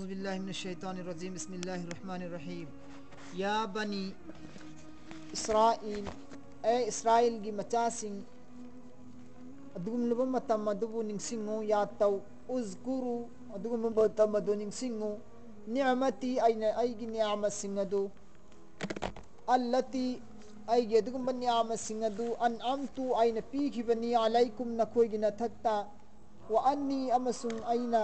औज़ुबिल्लाहिमिनश्शैतानिर्रजीम बिस्मिल्लाहिर्रहमानिर्रहीम। या बनी इसराइल, ए इसराइल की मचासिंग अदुगुम्लबा मतम अदुबु निंगसिंगो या तौ उज़कुरु अदुगुम्बा मतम अदु निंगसिंगो निअमती आइना आइगी नियामतसिंग अदु अल्लती आइगी अदुगुम्बा नियामतसिंग अदु अनअमतु आइना पीखिबनी अलैकुम नखोइगी नथक्ता व अन्नी अमसुंग आइना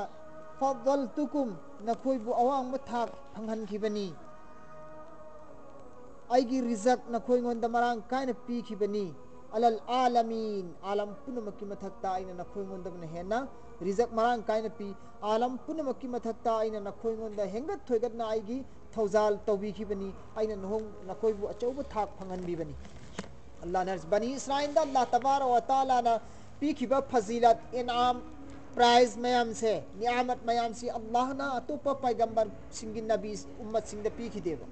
फद्दलतुकुम नखोइबु अवांगबा थाक फंगहनखिबनी आइगी रिजक नखोइंगोंदा मरांग कायना पीखिबनी अलल आलमीन आलम पुनमकी मथक्ता आइना नखोइंगोंदा हेना रिजक मरांग कायना पी आलम पुनमकी मथक्ता आइना नखोइंगोंदा हेंगत थोइगतना आइगी थौजाल तौबीखिबनी आइना नहोंग नखोइबु अचौबा थाक फंगहनबिबनी। अल्लाह ने बनी इसराइल दा अल्लाह तबारक व तआला ना पीखिबा फजीलत इनाम प्राइज मयाम से नियामत मयाम से अल्लाह ना अतोपा पैगंबर सिंगी नबी उम्मत सिंगदा पीखिदेबा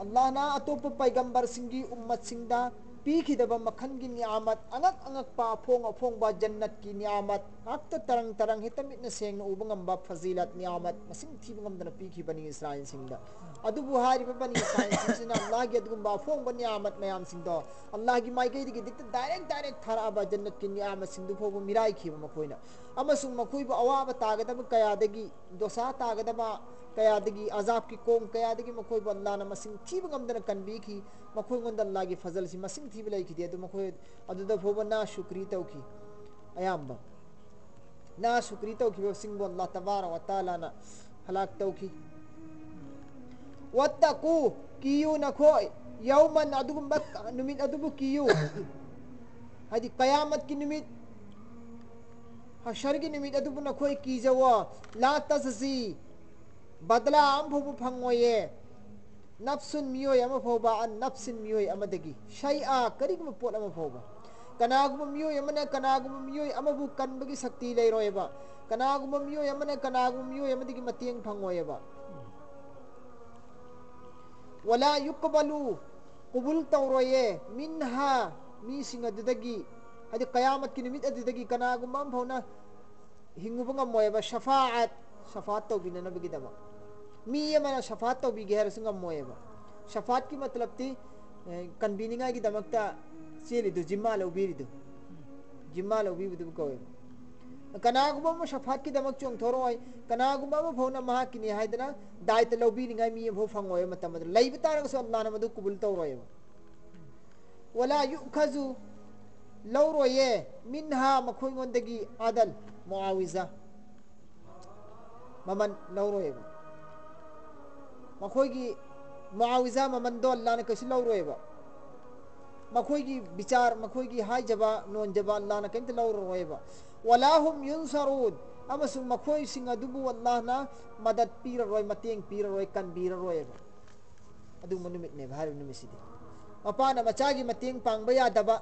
अल्लाह ना अतोपा पैगंबर सिंगी उम्मत सिंगदा पीखिदबा मखन की नियामत अंगक अंगक पा फोंग अफोंग जन्नत की नियामत आक्ता तरंग तरंग हितमित न सेंग उबा ngamba फजीलत नियामत मसिंग थीबा ngамदना पीखिबनी इसराइल सिंगदा अदुबु हारिबा बनी इसराइल सिंगसिना अल्लाह की अदुगुम्बा फोंगबा नियामत मयाम सिंगदो अल्लाह की माइकैदगी दिक्ता डायरेक्ट थाराबा जन्नत की नियामत सिंगदु फोबु मिराई खिबा मखोइना अमसुंग मखोइबु अवाबा तागदबा कयादगी दोसा तागदबा कयादगी अजाब की कोंग कयादगी मखोइबु अल्लाहना मसिंग थीबा ngамदना कनबीखि मखोइंगोंदा अल्लाह की फजल सि मसिंग थीबा लैखिदे अदु मखोइ अदुदा फोबा ना शुक्री तौखि अयाम्बा ना शुक्री तौखिबा सिंगबु अल्लाह तबारक व तआला ना हलाक तौखि वत्तकू कियु नखोइ यौमन अदुगुम्बा नुमित अदुबु कियु हादि कयामत की नुमित हशर की नुमित अदुबु नखोइ कीजवो ला तजसी बदला अम फोबु फंगोये नफ्सुन मियोय अमा फोबा अन नफ्सिन मियोय अमदगी शैआ करिगुम पोट अमा फोबा कनागुम मियोय अमने कनागुम मियोय अमबु कनबगी शक्ति लेरोयबा कनागुम मियोय अमने कनागुम मियोय अमदगी मतेंग फंगोयबा वला युकबलु कुबुल तौरोये मिनहा मी सिंग अदुदगी हादि कयामत की नुमित अदुदगी कनागुम अम फोना हिंगुबा ngамmoyeba शफाअत तौबिननबगीदमा मी यमना शफात तौबीगे हरसु ngамmoyeba शफात की मतलब ती कन्वीनिंगा की दमकता चेलिदु जिम्मा लौबीरिदु जिम्मा लौबीबुदु कोयeba कनागुबा म शफात की दमक चोंग थोरोय कनागुबा म भौना महा किनि हायदना दायत लौबीरिंगाय मी भौ फंगोय मतम लैब तारगसु अल्लाह न मदु कुबुल तौरोयeba वला युखजु लौरोये मिनहा मखोइंगोंदगी आदल मुआविजा ममन लौरोयeba मखोइगी मुआविजा ममन दो अल्लाह ने कैसे लौरोयeba मखोइगी विचार मखोइगी हाइजबा नोनजबा अल्लाह ने कैंते लौरोयeba वलाहुम युनसरून अमसुंग मखोइ सिंग अदुबु अल्लाह ना मदद पीररोय मतेंग पीररोय कनबीररोयeba अदु मनुमित ने भारि नुमिसिदि मपाना मचागी मतेंग पांगबा यादबा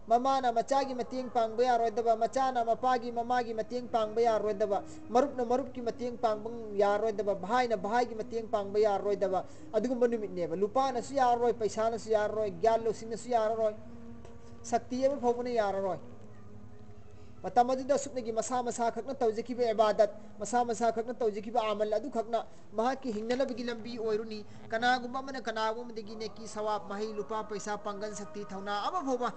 ममाना मचागी मतेंग पांगबा यारोयदबा मचाना मपागी ममागी मतेंग पांगबा यारोयदबा मरुपना मरुप की मतेंग पांगबा यारोयदबा भाईना भाई की मतेंग पांगबा यारोयदबा अदुगुम्बा नुमितनेबा लुपानासु यारोय पैसानासु यारोय ज्ञान लौसिंगनासु यारोय शक्ति अमा फोबना यारोय मतम अदुदा सुपनेगी मसा मसा खकना तौजखिबा इबादत मसा मसा खकना तौजखिबा अमल अदु खकना महा की हिंगनबगी लंबी ओइरुनी कनागुम्बा मने कनागुम्बदगी नेकी सवाब मही लुपा पैसा पंगन शक्ति थौना अमा फोबा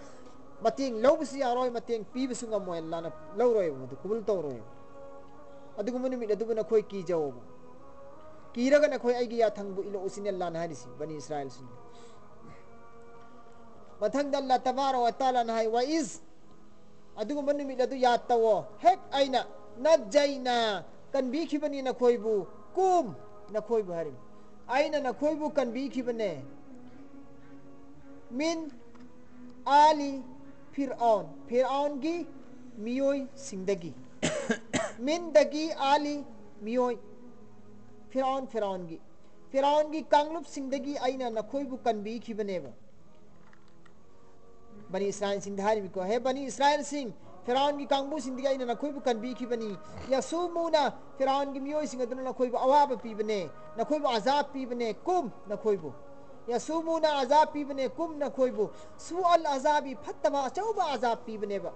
मतेंग लौबसु यारोय मतेंग पीबसु ngамmoy अल्लाह ना लौरोय मदु कुबुल तौरोय अदुगुम्बा नुमित अदुबु नखोय कीजवोबा कीरगा नखोय आइगी याथंगबु इलो उसिने अल्लाह ना हारिसि बनी इसराइल सिन मथंग अल्लाह तबारक व तआला ना हाय व इज अदुगुम्बा नुमित अदु याद तवो हेक आइना नजैना कनबीखिबनी नखोयबु कुम नखोयबु हारिम आइना नखोयबु कनबीखिबने मिन आली फिरऔन की मियोय सिंगदगी मिन दगी आली मियोय फिरऔन की कांगलुप सिंगदगी आइना नखोयबु कनबीखिबनेबा बनी इसराइल सिंह धारी को है बनी इसराइल सिंह फिरौन की कांगबु सिंह आइना नखोयबु कनबीखिबनी यसुमुना फिरौन की मियोय सिंह अदुना नखोयबु अवाब पीबने नखोयबु अजाब पीबने कुम नखोयबु यसुमुना अजाब पीबने कुम नखोयबु सुअल अजाबी फतबा चौबा अजाब पीबनेबा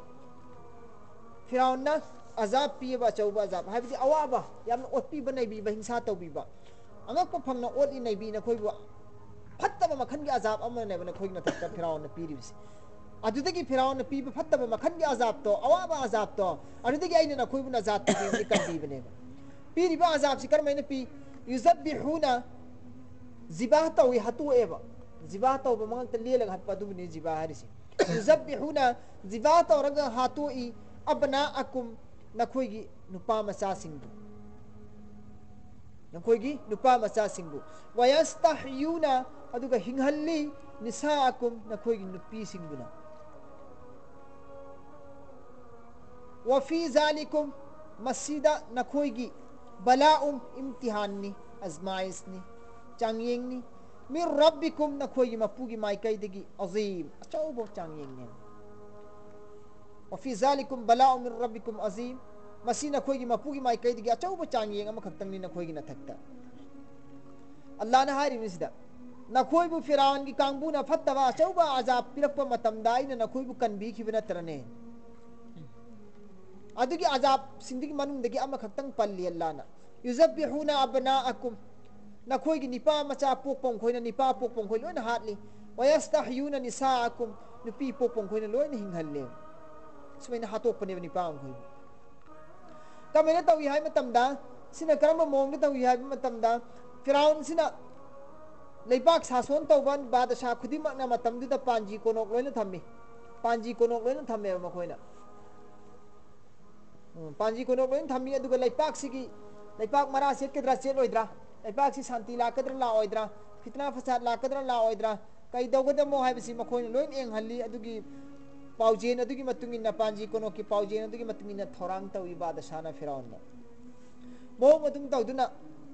फिरौन ना अजाब पीब अचौब अजाब है अवाब याम ओटपीब नैबीब हिंसा तौबीब अङप फंगना ओटली नैबी नखोइबु फत्तब मखन की अजाब अमनेब नखोइ मथक्ता फिराउन पीरिबिसे अदुदगी फिराउन पीब फत्तब मखन की अजाब तो अवाब अजाब तो अदुदगी आइना नखोइबु नजात पीबि कंबीबनेब पीरिबा अजाब से करमैना पी युजब्बिहुना जिबाह तौई हतुएब जिबाह तौब मंगत लेलग हतपा दुबनि जिबाह हरिसे युजब्बिहुना जिबाह तौरग हातुई अबनाअकुम नखोइगी नुपा मचा सिंगु नखोइगी नुपा मचा सिंगु वयस्तहयुना अदुगा हिंहल्ली निसाअकुम नखोइगी नुपी सिंगुना वफी जालिकुम मसीदा नखोइगी बलाउम इम्तिहाननी अजमाइशनी चांगयेंगनी मिर रब्बिकुम नखोइगी मपुगी माइकैदगी अजीम अचौबो चांगयेंगने वफी जालिकुम बलाउम मिर रब्बिकुम अजीम मसी नखोइगी मपुगी माइकैदगी अचौबो चांगयेंग अमा खक्तंगनी नखोइगी नथक्ता अल्लाह ना हारिमिसिदा नखोइबु फिराउन की कांगबुना फत्तबा अचौबा अजाब पिरक्पा मतमदा आइना नखोइबु कनबीखिबे नत्रने अदुगी अजाब सिंदिगी मनुंदगी अमा खक्तंग पल्ली अल्लाहना युजब्बिहुना अबनाअकुम नखोइगी निपा मचा पोकपों खोइना निपा पोकपों खोइ लोइना हातली वयस्तहयुना निसाअकुम नुपी पोकपों खोइना लोइना हिंहल्ले सुमैना हातोकपने निपा खोइ कमेना तौई हाय मतमदा सिना करम मोंग तौई हाय मतमदा फिराउन सिना लेपाक सासोन तौबन बादशाह खुदिमकना मतमदुदा पांजी कोनोक लोइना थम्मी पांजी कोनोक लोइना थम्मे मखोइना पांजी कोनोक लोइना थम्मी अदुगा लेपाक सिगी लेपाक मरा सेटकद्रा सेटलोइद्रा लेपाक सि शांति लाकद्रा लाओइद्रा फितना फसाद लाकद्रा लाओइद्रा कई दौगदमो हायबसि मखोइना लोइना एंगहल्ली अदुगी पाउजेन अदुगी मतुंगिना पांजी कोनोक की पाउजेन अदुगी मतुंगिना थौरांग तौई बादशाहना फिराउनना मोंग अदुम तौदुना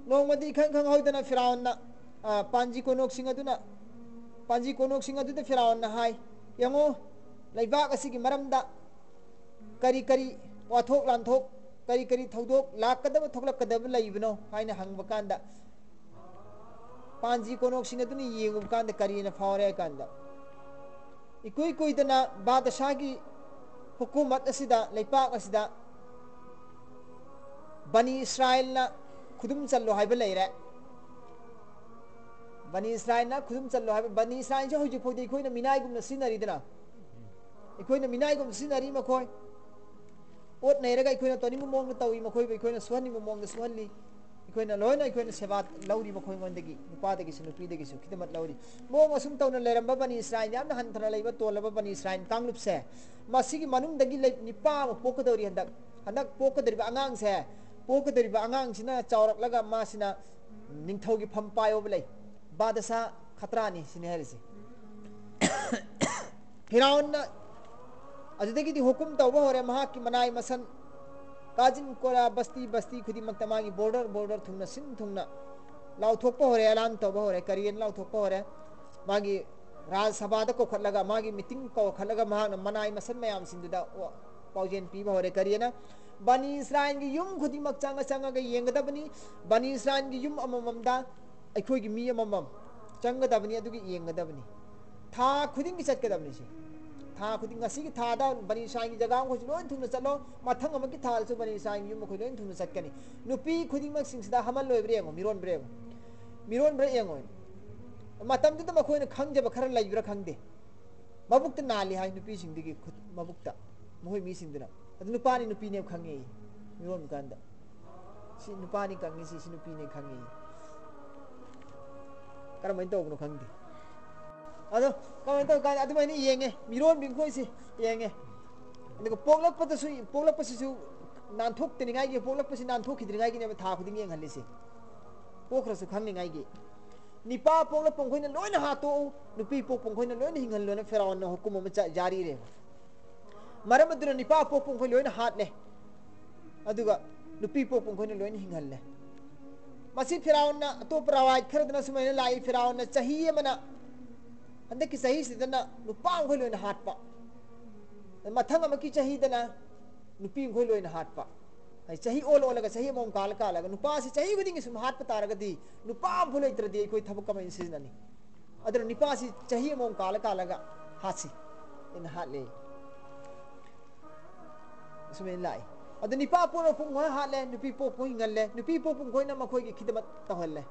नोंमदि खंग खंग होइदना फिराउनना पांजी कोनोक सिंग अदुदा फिराउनना हाय यंगो लेबाक असिगी मरमदा करी करी वाथोक लांथोक करी करी थौदोक लाकदब थोकलकदब लैबनो हायना हंगब कांदा पांजी कोनोक सिंग अदुनी येंगब कांदा करीना फावरे कांदा इकुई कुइदना बादशाह की हुकूमत असिदा लेपाक असिदा बनी इस्राइल ना खुदुम चल्लो हाइब लेरे बनी इस्राइल ना खुदुम चल्लो हाइब बनी इस्राइल जो हुजु फोदे इकोइना मिनाइगुमना सिनरीदना इकोइना मिनाइगुम सिनरी मखोय ओट नैरगा इकोइना तोनिंग मोंग तौई मखोय इकोइना सुहनि मोंग सुहल्ली इकोइना लोइना इकोइना सेवा लौरी मखोय गोंदगी नुपादगी सु नुपीदगी सु खिदमत लौरी मोंग असुम तौना लेरंबा बनी इस्राइल यामना हंथरा लेबा तोलबा बनी इस्राइल कांगलुप से मसिगी मनुंगदगी निपा पोकदौरी हंदक हंदक पोकदरिबा आंगांग से पोकदरिबा आंगांग सिना चावरकलगा मासिना निंगथौगी फम पायोब लै बादशाह खतरानी सिने हरिसे फिराउन अदुदगी हुकुम तौबा होरे महा की मनाई मसन काजिन कोरा बस्ती बस्ती खुदी मक्तमागी बॉर्डर बॉर्डर थुंगना सिन थुंगना लाउथोकपा होरे ऐलान तौबा होरे करियन लाउथोकपा होरे मागी राज्यसभा को खलगा मागी मीटिंग को खलगा महा मनाई मसन मयाम सिंदुदा पाउजेन पीबा होरे करियना बनी इस्राइल की युम खुदी मक चंगा चंगा के येंगदबनी बनी इस्राइल की युम अमममदा अखोगी मी अममम चंगदबनी अदुगी येंगदबनी था खुदिंग की चटकदबनी से था खुदिंग असिगी थादा बनी इस्राइल की जगह को लोइन थुना चलो मथंग अमकी थालसु बनी इस्राइल युम को लोइन थुना चटकनी नुपी खुदिंग मक सिंगसदा हमल लोइब्रेंगो मिरोन ब्रे येंगो मतमदुदा मखोइना खंगजब खरा लैब्रा खंगदे मबुक्ता नाली हाय नुपी सिंगदिगी मबुक्ता मोय मी सिंगदना अदु नुपानी नुपीने खंगे मिरोन कांदा सि नुपानी खंगे सि नुपीने खंगे करमैन तौबनो खंगदे अदो करमैन तौ कांदा अदु मैंने येंगे मिरोन बिंखोइसि येंगे अदु पोगलपसिसु नानथोक्तनिगाइगे पोगलपसि नानथोखिद्रिगाइगे ने था खुदिंग येंगहल्लिसि पोखरसु खंगनिगाइगे निपा पोगल पोंखोइना लोइना हातो नुपी पोक पोंखोइना लोइना हिंगहल्लोना फिराउन हुकुम अमा जारी रे मरम अदुना निपा पोक पोंखोइ लोइना हातले अदुगा नुपी पोक पोंखोइना लोइना हिंगहल्ले मसी फिराउन अतोप रवायत खरदना सुमैना लाई फिराउन चाही अमना हंदकी सही सिदना नुपा पोंखोइ लोइना हातपा मथंग अमकी चाही दना नुपी पोंखोइ लोइना हातपा चाही ओल ओलगा चाही मोम काल कालगा नुपा से चाही गुदिंग सुम हात पतारगदी नुपा भुलैत्रदी कोई थबक कमैन सिजननी अदर निपा से चाही मोम काल कालगा हासी इन हाले सुमेन लाई अद निपा पोर पुंग हो हाले नुपी पो पुंग ngale नुपी पो पुंग खोइना मखोइ की खिदमत तहल्ले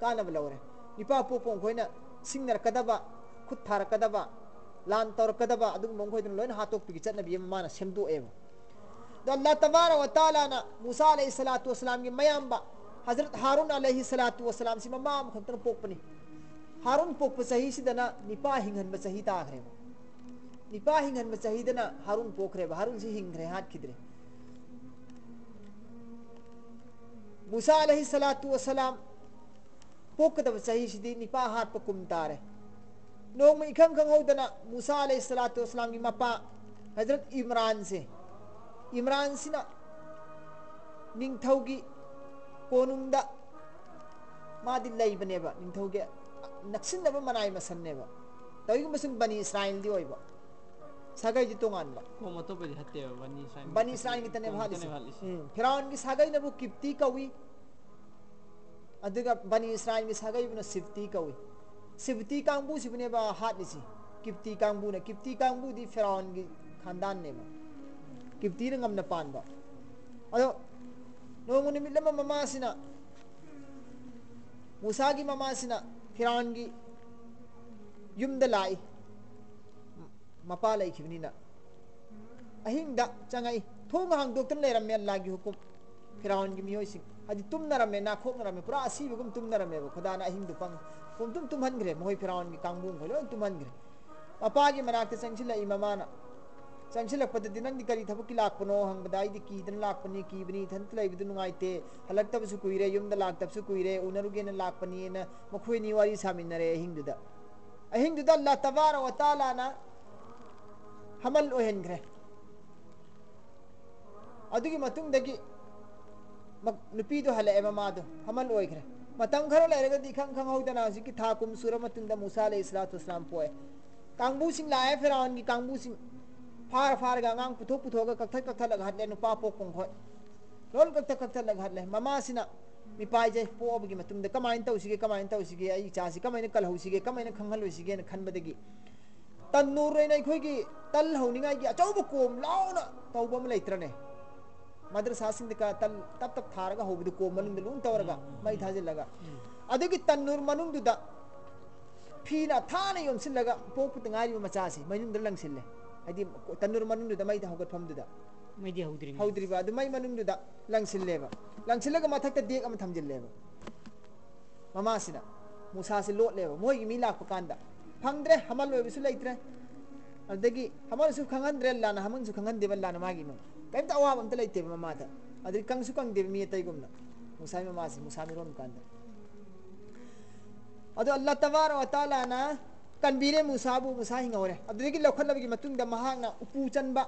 काना बलौरे निपा पो पुंग खोइना सिंगनर कदबा खुद थार कदबा लान तौर कदबा अदुग मंगखोइ दन लोइन हातोक पिगी चटनबी माना सेमदो एबो द अल्लाह तबारक व तआला ना मूसा अलैहि सलातु वसलाम की मयाम्बा हजरत हारून अलैहि सलातु वसलाम सि ममाम खतन पोकपनी हारून पोक सही सिदना निपा हिंगन ब सही ताखरे निपा हिंगन ब सही दना हारून पोखरे हारून सि हिंगरे हाथ खिदरे मूसा अलैहि सलातु वसलाम पोकदब सही सिदी निपा हाथ पकुम तारे नोंग में इखंग खंग होदना मूसा अलैहि सलातु वसलाम की मपा हजरत इमरान सिना निंगथौगी कोनुंगदा मादि लैबनेबा निंगथौगे नक्सिनबा मनाई मसन्नेबा तविगुमसुन बनी इस्राइल दी ओइबा सागै जि तोंगानबा को मतो पे हत्ते बनी इस्राइल की तने भालिस फिरौन की सागै नबु किप्ती कवी अदुगा बनी इस्राइल की सागै बुना सिफ्ती कवी सिफ्ती कांगबू सिबनेबा हादिसी किप्ती कांगबू दी फिरौन की खानदान नेबा किप्ती न ngam na panba ado nongu nimit lama mama sina Musa की mama sina फिरौन की युमदा लाई मपा लाई खिबनीना अहिंगदा चंगाई थोंग हांगदोक्तन लेरमे अल्लाह की हुकुम फिरौन की मियोइसि अदि तुमनरमे ना खोकनरमे पुरा असीबगुम तुमनरमे खुदाना अहिंगदु पंग तुमहनग्रे मोय फिरौन की कांगबू खोलो तुमहनग्रे मपा की मनाकते चंगसिला इमामाना चंगसिलकपदि नंगदि करी थबकी लाकपनो हंगबदाई कीदन लाकपनी कीबनी थंत लैबदु नुगाइते हलक्तबसु कुइरे युमदा लाकतबसु कुइरे उनरुगेन लाकपनीना मखोइनी वारी सामिनरे अहिंगदुदा अल्लाह तबारक व तआला ना हमल ओहेनग्रे अदुगी मतुंगदगी नुपीदो हले ममादो हमल ओइग्रे मतम खरो लेरगदि खंग खंग होदना हजिकी थाकुम सूरा मतुंगदा मूसा अलैहि सलातु वसलाम पोए कांगबू सिंग लाए फिरौन की कांगबू सिंग फार गा ngang puthok kakthak lag hatle nu pa pok pong khoi lol kakthak lag hatle mama sina mi pai je po obgi matum de kamain tau sige ai cha si kamain kal ho sige kamain khanghal ho sige na khan badagi tan nur rei nai khoi gi tal ho ni ngai gi achau bu kom lao na tau bom leitra ne madrasa sing de ka tal tap thar ga ho bu kom malung de lun tawra ga mai thaje laga adagi tan nur manung du da phina thana yom sin laga pok put ngari ma cha si mainung de lang sil le hadi tanur manung du mai da hogat pham du da mai di haudri ba du mai manung du da langsillaga mathak ta dek am thamjil leba mama sina musa se lot leba moi gi mi lak pakanda phangdre hamal we bisu leitre adagi hamal su khangandre lana hamun su khangande bal lana magi no kaim ta awam ta leite mama ta adri kang su kang de mi tai gumna musa mama si musa mi rom kanda ado allah tabaraka wa taala na kan bire musa hingore adigi lokhal lagi matung da mahang na upu chanba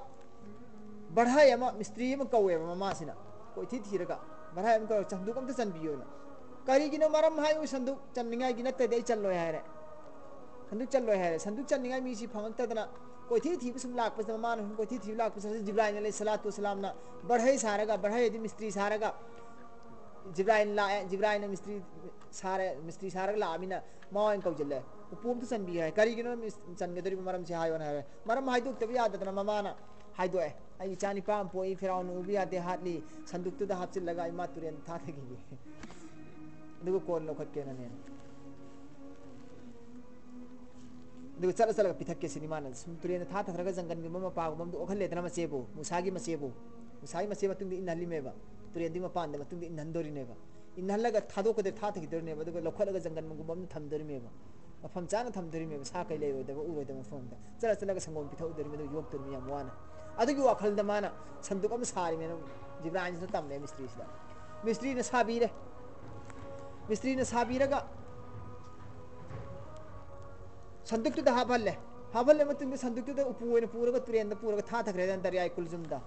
बढ़ाई अमा मिस्त्री अमा कौवे mama सिना कोई थी थीरगा बढ़ाई अमा कौ संदूक अम तो चन बियो ना करी गिनो मरम हाय उ संदूक चन निगाई गिना ते दे चल लो है रे संदूक चन निगाई मीसी फंगक तदना कोई थी बिसुम लाख पस ममा न कोई थी लाख पस जिब्राइल अलैहि सलातु वसलाम ना बढ़ाई सारेगा बढ़ाई दी मिस्त्री सारेगा जिब्राइल ने मिस्त्री सारेगा ला आमिना मावन कौ जल्ले उपुम तो चन बियो है करी गिनो चन गदरी मरम से हाय वन है मरम हाय दुक तबी आदत ना ममा ना हाय दो है आई चानी पाम पोई फिरौन उबिया दे हातली संदूक तुदा हापचिल लगा इमा तुरेन था थे की दुगो कोन लोखत के नने दुगो चल पिथक के सिनेमा न तुरेन था थरगा जंगन में ममा पाग मम दो ओखल लेतना मसेबो मुसागी मसेबो मतुंग दी इनहली मेबा तुरेन दी मपान दे मतुंग दी इनहंदोरी नेबा इनहलगा थादो को दे था थे की दर नेबा दुगो लोखलगा जंगन में गुमम थमदोरी मेबा मफम चाना थमदोरी मेबा सा कै लेयो दबो उवे दम फम दा चलगा संगोम पिथौ दरी में योग तुर मिया वाना अदुगी वाखल दमाना संदूक अम सारी में जिब्राइल से तमने मिस्त्री ने साबीरगा संदूक तुदा हाबल मतुंग संदूक तुदा उपुवेन पूरगा तुरेन दा पूरगा था थखरे दरियाई कुलजुमदा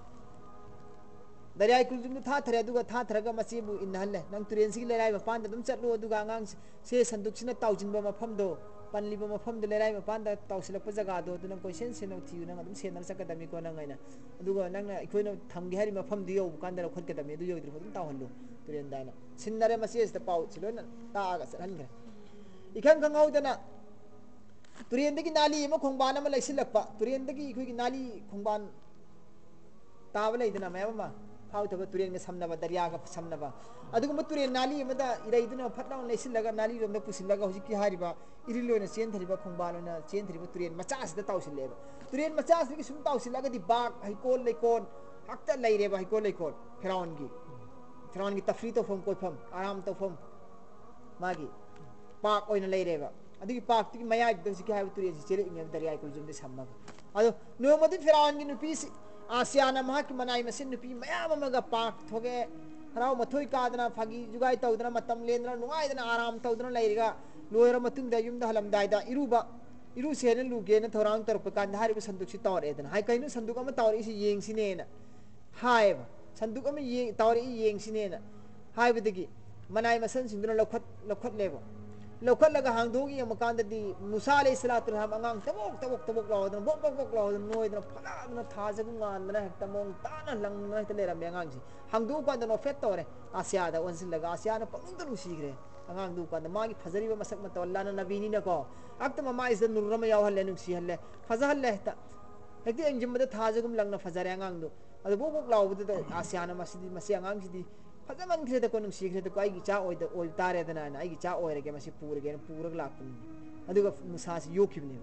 था थरे अदुगा था थरगा मसीबु इनहल्ले नंग तुरेन सिगी लेराई मपान दम चलो अदुगा आंगांग से संदूक सिना ताउजिनबा मफमदो पनलिबा मफमदो लेराई मपान दा ताउसिलकपा जगादो अदु नंग कोइसेन सेनो थियु नंग अदुम सेनर सकदमी को नंग आइना अदुगा नंग इखोइना थमगे हारि मफमदो यौ कांदा रखदमी अदु यौद्रि फदुम तावहल्लो तुरेन दाना सिनरे मसेसदा पाउ सिलोना तागा सलहनग्रे इखंग खंगौदना तुरेनदगी नाली अमा खोंबान अमा लैसिलकपा तुरेनदगी इखोइगी नाली खोंबान ताबा लैदना मैबमा फाउथब तुरेन में समनबा दरिया का समनबा अदुगुम तुरेन नाली मदा इरैदुना फटलाव लेसिलगा नाली रोमदा पुसिलगा हुजिकी हारिबा इरिलोना चेन थरिबा खोंबालोना चेन थरिबा तुरेन मचासदा ताउसिलेबा तुरेन मचासदि सुम ताउसिलगा दि बाग हाइकोल लेकोन हक्ता लैरेबा हाइकोल लेकोन फिराउन की तफरी तौफम कोफम आराम तौफम मागी पाक ओइना लैरेबा अदुगी पाक ति मयाद हुजिकी हाइबा तुरेन चेले इंगे दरिया को जुमदे सम्मगा अदो नोमदि फिराउन की नुपी आसियाना महाकी मनाई मसिन नुपी मयाम अमगा पाक थोगे हराव मथोई कादना फागी जुगाई तौदना मतम लेंदना नुगाइदना आराम तौदना लैरिगा लोयरा मतुंदा युमदा हलमदाइदा इरु सेन लुगेना थोरांग तरप कान हारिबा संदुक सि तौरेदना हाय कइनु संदुक अमा तौरे सि येंसिनेना हायबा संदुक अमा ये तौरे येंसिनेना हायबदगी मनाई मसन सिंदुना लखत लेबो लखत लगा हांगदोगी अमकांददी मूसा अलैहिस्सलातु वस्सलाम अंगांग तबोक लावदना बक लावदना नोयदना फलादना थाजगु गानदना हेक्ता मोंग ताना लंगना हेक्ता लेरम अंगांगसि हांगदो कांदनो फेट तौरे आसियादा वंसिल लगा आसियाना पमुंदनु सीग्रे अंगांगदु कांद मागी फजरीबा मसक मत अल्लाहना नबीनी नको अक्त ममा इज नुरम यावहल्ले नुसी हल्ले फजहल्ले हेक्ता हेक्ति अंजिमदा थाजगुम लंगना फजरे अंगांगदु अदो बक लावबदु आसियाना मसिदी मसि अंगांगसिदी फजमन खरेद को नुसी खरेद को आइगी चा ओइ तारेदना आइगी चा ओइरगे मसि पूरगे पूरग लाकुन अदुगा मुसासी योखिबने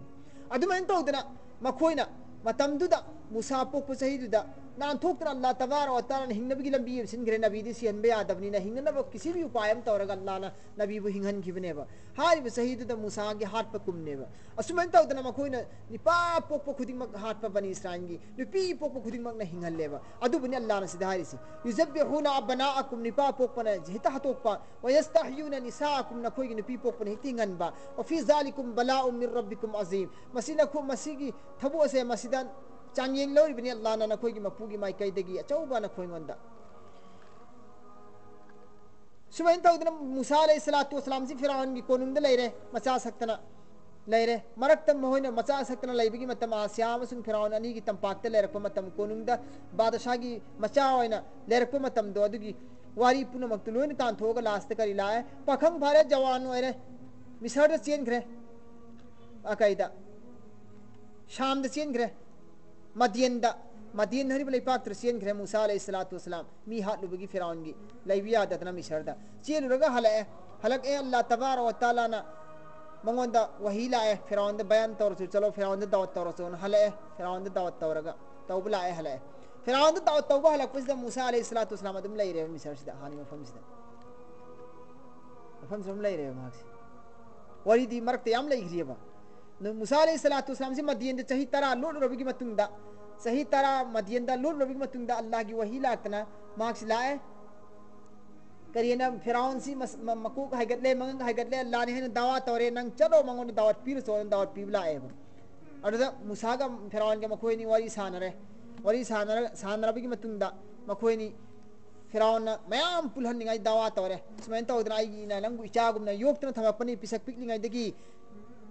अदुमन तौदना मखोइना मतमदुदा मुसा पोक सहीदुदा नान थोक्तना अल्लाह तबार व तआला हिंगनबगी लंबी सिनग्रे नबीदी सिहनबे यादबनीना हिंगनब किसी भी उपाय हम तौरग अल्लाह ना नबीबु हिंगन खिबनेबा हारिब सहीदुदा मुसा गे हाथ प कुमनेबा असुमन तौदना मखोइना निपा पोक खुदिंग मक हाथ प बनी इस्राइलगी निपी पोक खुदिंग मक न हिंगनलेबा अदुबनि अल्लाह ना सिदा हारिसी युजब्बिहुना अबनाअकुम निपा पोक पना जिता हतोकपा व यस्तहयुना निसाअकुम नखोइगी निपी पोक पना हितिंगनबा व फी जालिकुम बलाउ मिर रब्बिकुम अजीम मसिना खु मसिगी थबो से मसिदान चांगें लौरिबनि अल्लाह ना नखोइगी मपुगी माइकैदगी अचौबा नखोइंगोंदा सुमैन तौदना मूसा अलैहिस्सलातु वस्सलाम जी फिरौन की कोनुंगदा लेरे मचा सकतना लेरे मरक्त मोहन मचा सकतना लेबिगी मतम आसिया मसुन फिरौन अनि की तंपाक्ते लेरप मतम कोनुंगदा बादशाह की मचा ओइना लेरप मतम दो अदुगी वारी पुन मक्तुलोन तान थोगा लास्ट करी लाए पखंग भारे जवान ओइरे मिसर चेन ग्रे अकैदा शाम द चेन ग्रे मदियन हरिब लेपाक त्रसियन ग्रे मूसा अलैहिस्सलातु वस्सलाम मी हाथ लुबगी फिरौन की लैबिया दतना मिसरदा चेलुरगा हलक ए अल्लाह तबार व तआला ना मंगोंदा वहीला ए फिरौन द बयान तौरसु चलो फिरौन द दावत तौरसु हले फिरौन द दावत तौरगा तौबला ए हले फिरौन द दावत तौबा हलक पुस द मूसा अलैहिस्सलातु वस्सलाम अदम लैरे मिसरसिदा हानि मफम सम लैरे माक्स वरीदी मरक्ते याम लैग्रियबा मूसा अलैहिस्सलातु वस्सलाम से मदियन द चही तरा लोड रबिगी मतुंगदा सही तरह मदियन दा लोड रबिगी मतुंगदा अल्लाह की वही लातना मार्क्स लाए करियना फिरौन सी मकूक हाइगतले मंग हाइगतले अल्लाह ने दावा तौरे नंग चलो मंगोन दावत पीर सो दावत पीबला एबो अदुदा मूसा का फिरौन के मखोइनी वरी सानरबिगी मतुंगदा मखोइनी फिरौन मयाम पुलहनिंगाई दावा तौरे सुमैन तौदना आइगी ना नंगु इचागुमना योक्तना थमपनी पिसक पिकलिंगाई दगी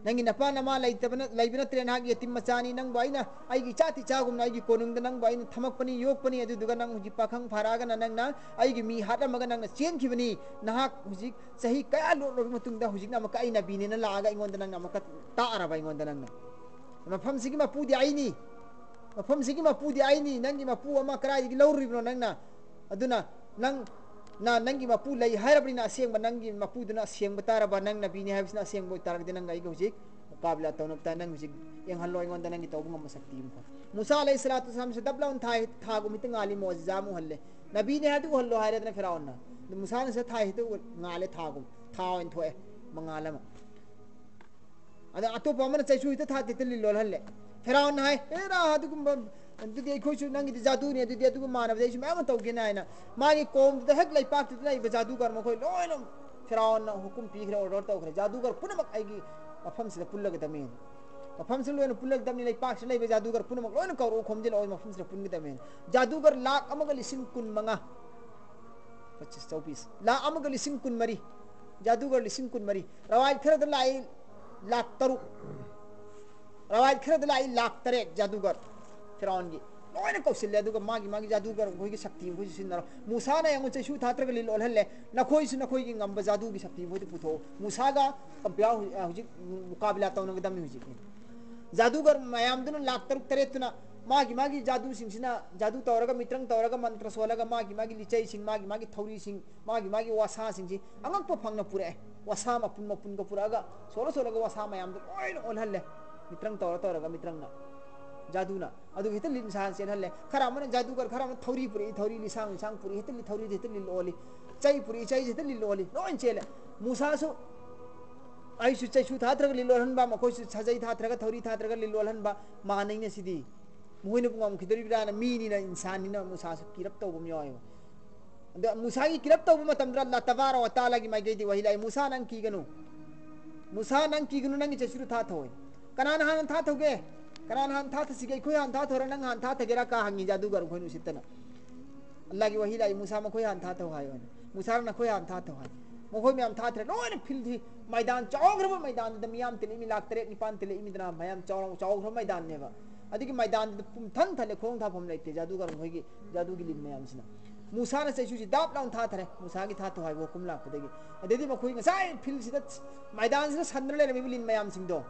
नंगी नपा नमा लैबना त्रेन हाग यतिम मचानी नंग बाइना आइगी चाति चागुम आइगी कोनुंग नंग बाइना थमकपनी योगपनी अदुदुगा नंग हुजि पाखंग फारागा नंग ना आइगी मी हाटमगा नंग चेन खिबनी नहाक हुजि सही कया लोड मतुंगदा हुजि ना मका आइना बिनेना लागा इंगोंदा नंग मका ताराबा इंगोंदा नंग मफम सिगी मपुदी आइनी नंगी मपु अमा कराइगी लौरिबनो नंग ना अदुना नंग ना नंगी मपु लई हायरबनी ना असेंग नंगी मपुदुना असेंग ताराबा नंग ना बिने हाइबसना असेंग बोय तारगदे नंग आइगी हुजि मुकाबला तौनबता नंग हुजि यंहल्लो इंगोंदा नंगी तौबु ngam sakti imko मूसा अलैहिस्सलातु वस्सलाम से दबलाउन था गुमित ngali मोजिजा मुहल्ले नबी ने हदु हल्लो हायरदना फिरौन ना मूसा ने से था हितो ngali थागुम थावन थोए मंगालम अदा अतो पमन चैसु हितो था तितली लोल हल्ले फिरौन हाय एरा हदुगुम दुदी खोइसु नंगी जादू ने दुदी दुगु मानव देश में तौ गेना है ना मागी कोम द हक लाई पाक द लाई जादू कर मखोय लोयनो फिरौन ना हुकुम पीखरे ऑर्डर तौ खरे जादूगर पुनमक आइगी मफम से पुल्लग दमेन मफम से लोयनो पुल्लग दमनी लाई पाक से लाई जादूगर पुनमक लोयनो कौरो खोमजिल ओय मफम से पुनग दमेन जादूगर लाख अमग लिसिंग कुन मंगा 25 24 लाख अमग लिसिंग कुन मरी जादूगर लिसिंग कुन मरी रवायत खरे द लाई लाख तरु रवायत खरे द लाई लाख तरे जादूगर फिरौन की लोयनो कौशल्य दुगा मागी जादूगर होगी शक्ति होगी सिनरो मूसा ने यंग चेशु थात्रग लिल ओलहल्ले नखोई की ngamba जादू की शक्ति होती पुथो मूसा का कंप्या हुजि मुकाबला तौनग दम हुजि जादूगर मयाम दुन लाख तरुक तरेतुना मागी जादू सिंह जादू तौरगा मित्रंग तौरगा मंत्र सोलगा मागी लिचई सिंह मागी थौरी सिंह मागी वासा सिंह अंगक फंगना पुरे वासा मपुन मपुन को पुरागा सोलगा वासा मयाम लोइन ओनहल्ले मित्रंग तौरगा मित्रंगना जादूना अदु हेत लिन सान सेनहल्ले खरा मन जादूगर खरा मन थौरी पुरी लिसांग पुरी हेत थौरी हेत लिल ओली चई पुरी चई हेत लिल ओली लोइन चेले मुसासु आइसु चैसु थात्रग लिल ओलहनबा मखोसु सजई थात्रग थौरी थात्रग लिल ओलहनबा मानैने सिदी मोहन पुंगम खिदरिबिराना मीनिना इंसानिना मुसासु किरप तौबम यायो अद मुसागी किरप तौब मतमद्र अल्लाह तबारा व तआला की माइगेदी वहिलाई मुसा नंग कीगनु नंग चैसु था थोय कनान हान था थोगे कनान हान था सिगे खोय हान था थोरा नंग हान था थगेरा का हंगी जादूगर खोयनु सितना अल्लाह की वहिलाई मुसा म खोय हान था थो हायो मुसा न खोय हान था थो हाय मोखोय म्याम था थरे लोन फिल्दी मैदान चौग्रब मैदान द मियाम तिले मी लाख तरे निपान तिले इमिदना मयाम चौग्रब मैदान नेबा अदिगी मैदान पुमथन थले खोंग था फम लेते जादूगर खोयगी जादूगी लिन मयाम सिना मुसा न चैसु जी दाप लाउन था थरे मुसा की था थो हाय वो कुम लाख पदेगी अदेदी मखोय ngसाय फिल सिदा मैदान सिदा संद्र ले मी लिन मयाम सिंगदो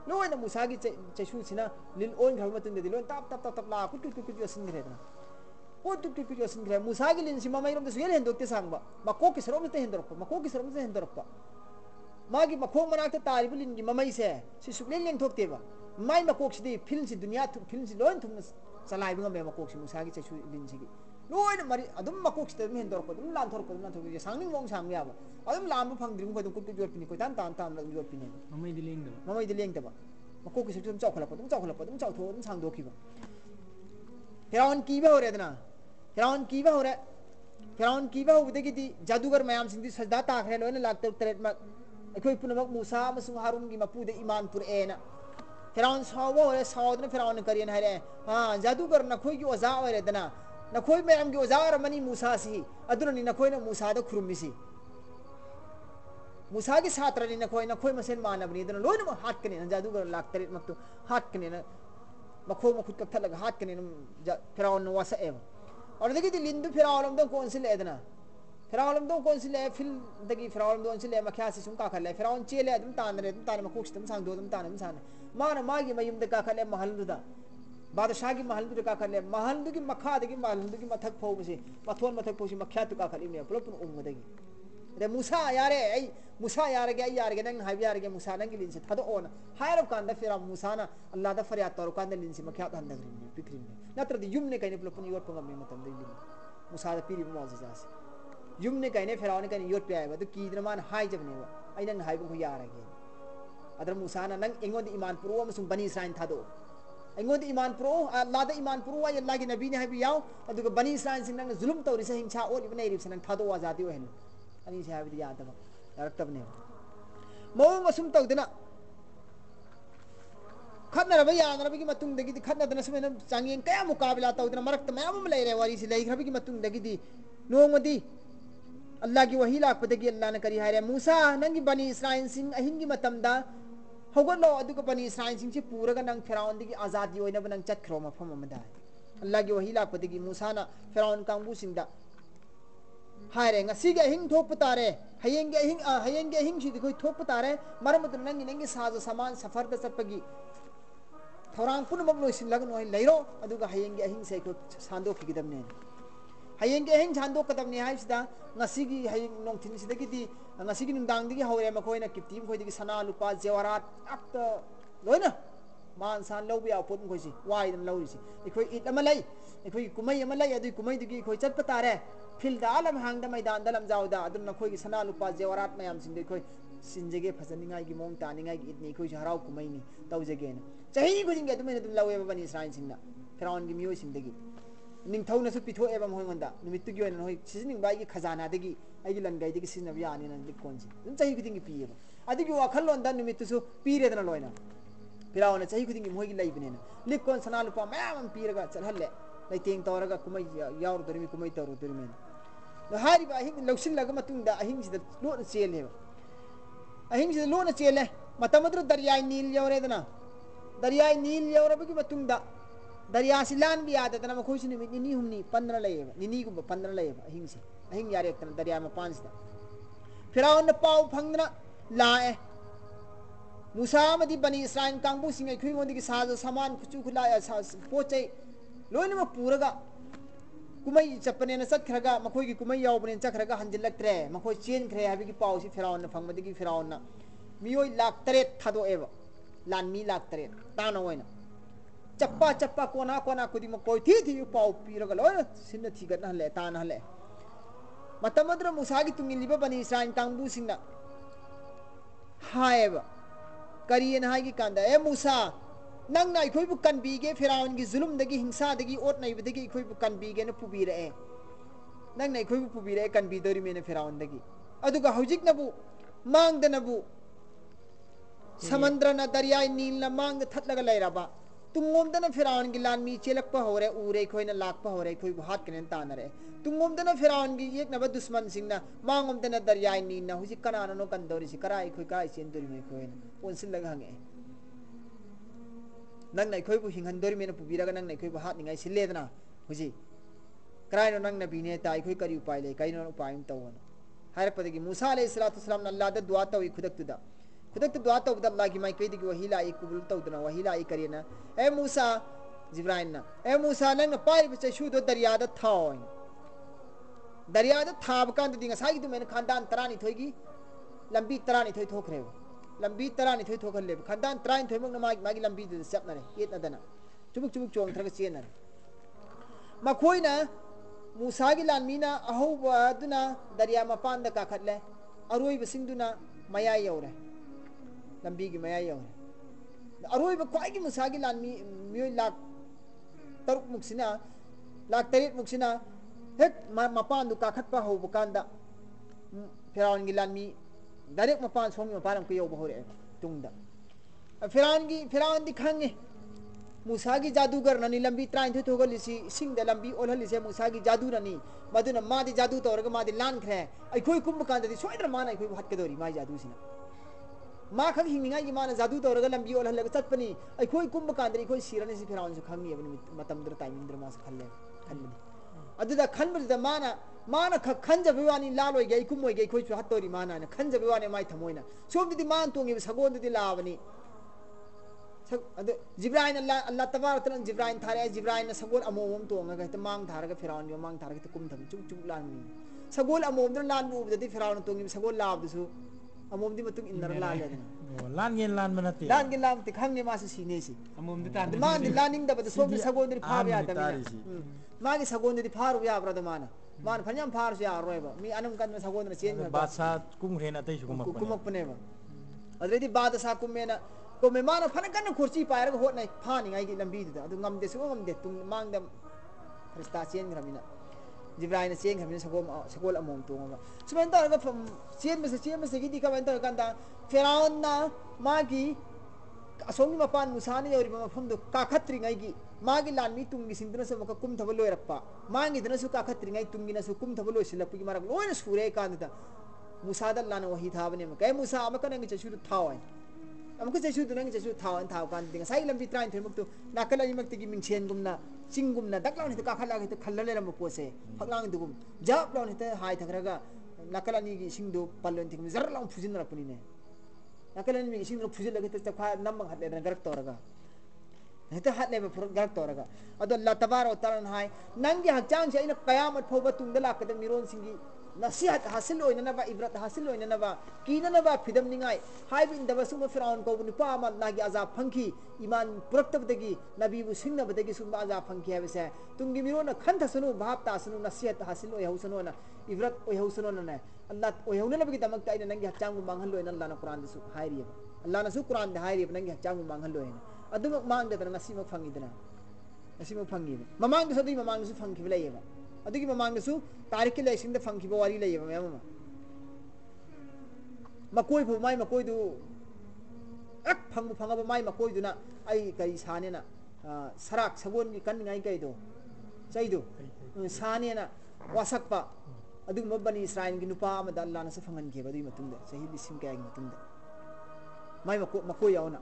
लोन मुसा की चैसु सिना लिन ओन घब मतुन देदी लोन ताप ला कुट योसिन ग्रेदना ओ टुक योसिन ग्रे मुसा की लिन सिमा मैरम दसु येले हेंदोक्ते सांगबा मको की सरम ते हेंदोरप्पा मागी मखोंग मनाक्ते तारिब लिन की ममई से सुकले लेंग थोक्तेबा माई मकोक सिदी फिल्म से दुनिया फिल्म से लोन तुम चलाइब ngame मकोक से मुसा की चैसु लिन सिगी लोन मरी अदुम मकोक से में हेंदोरप्पा दुम लान थोरप्पा सांगनिंग मोंग सांग याबा अदुम लाम फंगद्रिम को कुट योरपिनी को तान योरपिनी ममई दिलेंगदबा मकोक से तुम चाखलप्पा तुम चाउथो तुम सांगदोखिबा फिराउन कीबा होरेदना फिराउन कीबा होबदेगी जादूगर मयाम सिंह सजदा ताखरे लोन लाख तरेट मा अखोय पुनमक मुसा मसुंग हारून की मपुदे ईमान पुरेना फिराउन सावो होरे सावदना फिराउन करियन हरे हां जादूगर नखोय की ओजा होरेदना नखोय मयाम की ओजा रमनी मुसा सी अदुननी नखोय न मुसा द खुरुमिसी मुसा की छात्रनी नखोय मसेन मानबनी दन लोन म हातकने जादूगर लाख तरेट मक्तो हातकने न मखो मखुत कथलगा हातकने फिराउन वासएब और देखिए लिंदु फिराउन दम कौनसिल एदना फिराउन दम कौनसिल है फिल दगी फिराउन दम कौनसिल है मख्या से सुन का खले फिराउन चेले दम तान मखोक्स दम सांग दो दम तान सान मान मागी मयुम द का खले महलुदा बादशाह की महलुदा का खले महलुद की मखा दगी महलुद की मथक फोबसे मथोन मथक फोसी मख्या तु का खली में पुलपुन उमदगी रे मुसा यारे यारे नंग हाइब यारे मुसा नंग लिन से थदो ओन हायरब कांदा फिरा मुसा ना अल्लाह दा फरियाद तौर कांदा लिन से मख्या हंदग्रिन ने पिक्रिन ने नत्र दी युम ने कने पुलपुन योर पंगम में मतम दे लिन मुसा दा पीरी मौजजा से युम ने कने फिराउन ने कने योर पे आएबा तो कीदन मान हाय जब ने आई नंग हाइब को यारे अदर मुसा ना नंग एंगोद ईमान पुरो अमसुंग बनी इसराइल थदो एंगोद ईमान पुरो अल्लाह दा ईमान पुरो वा अल्लाह की नबी ने हाइब याव अदुग बनी इसराइल सिंग नंग जुल्म तौरी से हिंसा ओली बने रिप से थदो आजादी हो हेन अनि से हाइब यादब यारतबने मौ मसुम तौदना खदनरब यानरब की मतुंग दगी खदनदना समेन चांगियन कया मुकाबला तौदना मरक्त मयाम लेरे वारी से लेखरब की मतुंग दगी नोमदी अल्लाह की वही लापदगी अल्लाह ने करी हारे मूसा नंगी बनी इसराइल सिंह अहिंगी मतमदा होगलो अदुग बनी इसराइल सिंह से पूरगा नंग फिराउन दी आजादी ओइना बनंग चतख्रो मफम मदा अल्लाह की वही लापदगी मूसा ना फिराउन कांगबू सिंह दा हारे ngasiga hing thokpa tare hayenge hing si dikoi thokpa tare maramut nangi sajo saman safar da chapagi thorang pun mab loisin lag noi leiro aduga hayenge hing se ko sando khigidamne hayenge hing sando kadamne hai sida ngasigi hayeng nongthin sida gidi ngasigi nungdang digi hawre ma koina kiptim khoi digi sana lupa jewarat akta loina man san lobi a pot khoi si wai dam lori si ikoi it amalai ikoi kumai amalai adu kumai digi khoi chatpa tare फिल दालम हांग द मैदान दलम जाउदा अदुम नखोय की सना लुपा जेवरात मयाम सिंदे खोय सिंजेगे फजनिंगाई की मोंग तानिंगाई की इतनी खोय हराव कुमैनी तौजेगे न चही गुजिंगे तुमे तुम लवे बनी इसराइल सिंगना फिराउन की मियो सिंदगी निंथौ नसु पिथो एबम होय मंदा निमित्तु की ओन होय सिजनिंग बाई की खजाना दगी आइगी लंगाई दगी सिजनब यानी न लिकोन सि तुम चही गुजिंगी पिएब अदिगी वाखल लोन द निमित्तु सु पीरे दना लोयना फिराउन चही गुजिंगी मोय की लइबने न लिकोन सना लुपा मयाम पीरगा चलहले लैतेंग तौरगा कुमै यावर दरमी कुमै तौर दरमी हारी बा हिंग लौसिन लगा मतुंग दा अहिंग सिदा लोन चेले अहिंग सिदा लोन चेले मतमद्र दरिया नील यौरेदना दरिया नील यौरबगी मतुंग दा दरिया सिलान भी आदत ना मखोय सिनि निनी हुमनी 15 लेब निनी गुब 15 लेब अहिंग से अहिंग यारे तन दरिया में 5 दा फिराउन पाव फंगना लाए मूसा मदी बनी इसराइल कांगबू सिंग खुई मोदी की साज सामान खुचु खुला पोचै लोइनमक पुरगा कुमई चप्पने न चखरगा मखोई की कुमई यावबने चखरगा हंजिलक्त्रे मखोई चेनख्रे हाबिगी पाउसी फिराउन फंगबदिगी फिराउन मियोई लाख तरेत थादोएबा लानमी लाख तरेत ताना ओइना चप्पा चप्पा कोना कोना कुदी मकोई थी थी पाउ पीरगा लोइना सिन्न थिगना हले ताना हले मतमद्र मुसागी तुंगिलिबा बनी इस्राइल कांगबु सिंगना हाएबा करियन हागी कांदा ए मूसा नंगना इखोइबु कनबीगे फिराउन की जुलुम दगी हिंसा दगी ओट नैबदगी इखोइबु कनबीगे न पुबीरे नंगना इखोइबु पुबीरे कनबीदोरी मेने फिराउन दगी अदुगा हौजिकनबु मांगदनबु समुद्रना दरियाई नीलना मांग थतलगा लैराबा तुंगोमदना फिराउन की लानमी चेलकपा होरे उरे इखोइना लाकपा होरे इखोइबु हात कनेन तानरे तुंगोमदना फिराउन की एकनबा दुश्मन सिंगना मांगोमदना दरियाई नीलना हुजि कनानो कंदोरिसि करा इखोइ का इसेंदोरि मे इखोइना ओनसिलगा हंगे नंगना इखोइबु हिंगहंदोरि मेना पुबीरगा नंगना इखोइबु हातनिंगाइ सिलेदना हुजि कराइनो नंगना बिने ता इखोइ करि उपाय ले काइनो उपाय तवनो हायरपदगी मूसा अलैहिस्सलातु वस्सलाम अल्लाहदा दुआ तवी खुदक्तुदा दुआ तवदा अल्लाह की माइकैदगी वहीला आई कुबुल तवदना वहीला आई करिना ए मूसा जिब्राइलना ए मूसा नंगना पाइब चशुदो दरियादा थाओ दरियादा थाब कांददी ngसाई दु मेन खानदान तरानी थोइगी लंबी तरानी थोइ थोखरेबो लंबी तरानी थोइ थोखलेबो खानदान तरानी थोइ मगना मागी लंबी दु सेपनरे येतनदना चुबुक चुबुक चोंग थरग चेनरे मखोइना मूसा की लानमीना अहौबा दुना दरिया मपानदा काखतले अरोइबा सिंदुना मया यौरे लंबी की मया यौरे अरोइबा ख्वाइगी मूसा की लानमी मियोइ लाख तरुक मुक्सिना लाख तरेत मुक्सिना हेक मपान दु काखतपा हौबा कांदा फिराउन की लानमी डायरेक्ट मपान सोंगी मपान को यौबा होरे तुंगदा फिराउन दी खंगे मूसा की जादूगर ननी लंबी त्राइन थो थोगलिसी सिंग लंबी ओलहलिसे मूसा की जादू ननी मदुना मादी जादू तौरगा मादी लान खरे अखोई कुंभ कांददी सोइदर माना अखोई हटकदोरी माई जादू सिना मा खग हिंगिंगा की माना जादू तौरगा लंबी ओलहलगा चटपनी अखोई कुंभ कांदरी अखोई सिरने से फिराउन से खंगी अबनी मतमदर टाइमिंग मास खल्ले खनबदी अदुदा खनबदा माना खंजबे वानी लालोय गे कुमोय गे अखोई हटतोरी माना ने खंजबे वाने माई थमोइना सोमददी मान तोंगी सगोंददी लावनी जिब्राइन अल्लाह तबारक तआला जिब्राइन थारे जिब्राइन सगोल अमोम तोंगा गत मांग थारगा फिराउन यो मांग थारगा कुम थम चुक चुक लानमी सगोल अमोम दर लान बुबददी फिराउन तोंगी सगोल लाबदसु अमोम दी मतुक इनर लालेदना लान मनते लान ते खंगे मासे सीनेसी अमोम दी तान मान दी लानिंग दबद सोबी सगोल दरी फाब या दमिना मागी सगोल दरी फारु या ब्रद मान फन्याम फारसु या रोयबा मी अनम कन सगोल दर चेन बादशाह कुम रेना तै कुमकपनेबा अदरेदी बादशाह कुमेना को मे माना फन कन खुर्ची पायरग होत नै फानी गाई की लंबी द अदु ngam de su ngam de tung mang da खरिस्ता चेन ग्रामीना जिब्राइन चेन ग्रामीना सगोल अमोम तोंगा सुमेन तौरगा चेन में से की दिखा तौर कांदा फिराउन ना मागी असोंगी मपान मुसानी यौरिबा मफमदो काखत्रिंगाई की मागी लानमी तुंगी सिंदना से मका कुम थब लोयरप्पा मांगी दना सु काखत्रिंगाई तुंगी ना सु कुम थब लोयसिलप्पी की मारग लोयन सुरे कांदा मुसादा लाना वही थाबने मका मुसा अमकनंगी चशु थावै अमको चशु दुनंगी चशु थाव कान दिंगा साई लंबी त्राइन थेमक्तो नाकल अनिमक्ति की मिंगसेन गुमना चिंगुमना दकलाउनि काखला के खल्लले रम पोसे फगलांग दुगुम जाप लाउनि ते हाय थखरगा नाकल अनि की सिंगदो पल्लोन थिगम जर लाउ फुजिन रपनी ने नाकल अनि की सिंगदो फुजिन लगे ते खा नमंग हटले गरक तोरगा हेते हटले बे फुर गरक तोरगा अदो अल्लाह तबारक व तआला हाय नंगी हचांग से इन कयामत फोबा तुंगदा लाकद मिरोन सिंगी नसीहत हासिल होइननबा इब्रत हासिल होइननबा कीननबा फिदम निंगाई हाइब इन दबसुम फिराउन को नुपा अमा नागी अजाब फंकी ईमान पुरक्तबदगी नबीबु सिंगनबदगी सुबा अजाब फंकी हबसे तुंगी मिरोन खंथसनु भाब तासनु नसीहत हासिल होय हौसनु ना इब्रत होय हौसनु ना अल्लाह होय हौननबगी दमकता इन नंगी हचांग मांगल होइना अल्लाह ना कुरान दसु हायरिय अल्लाह ना सु कुरान दे हायरिय नंगी हचांग मांगल होइना अदुमक मांगदना नसीम फंगीदना नसीम फंगी ममांग सदी ममांग सु फंकी लेयबा अदुगी ममांगसु तारिक लेसिंग द फंखिबो वारी लेयबा मैम मकोय फो माय मकोय दु अक फंगबा माय मकोय दुना आई कई सानेना सराक सगोन की कन ngai kai do chaidu सानेना वासकपा अदुग मबनी इस्राइल की नुपा अमदा अल्लाह न से फंगन के बदुई मतुंदा सही लिसिम काय मतुंदा माय मकोय यावना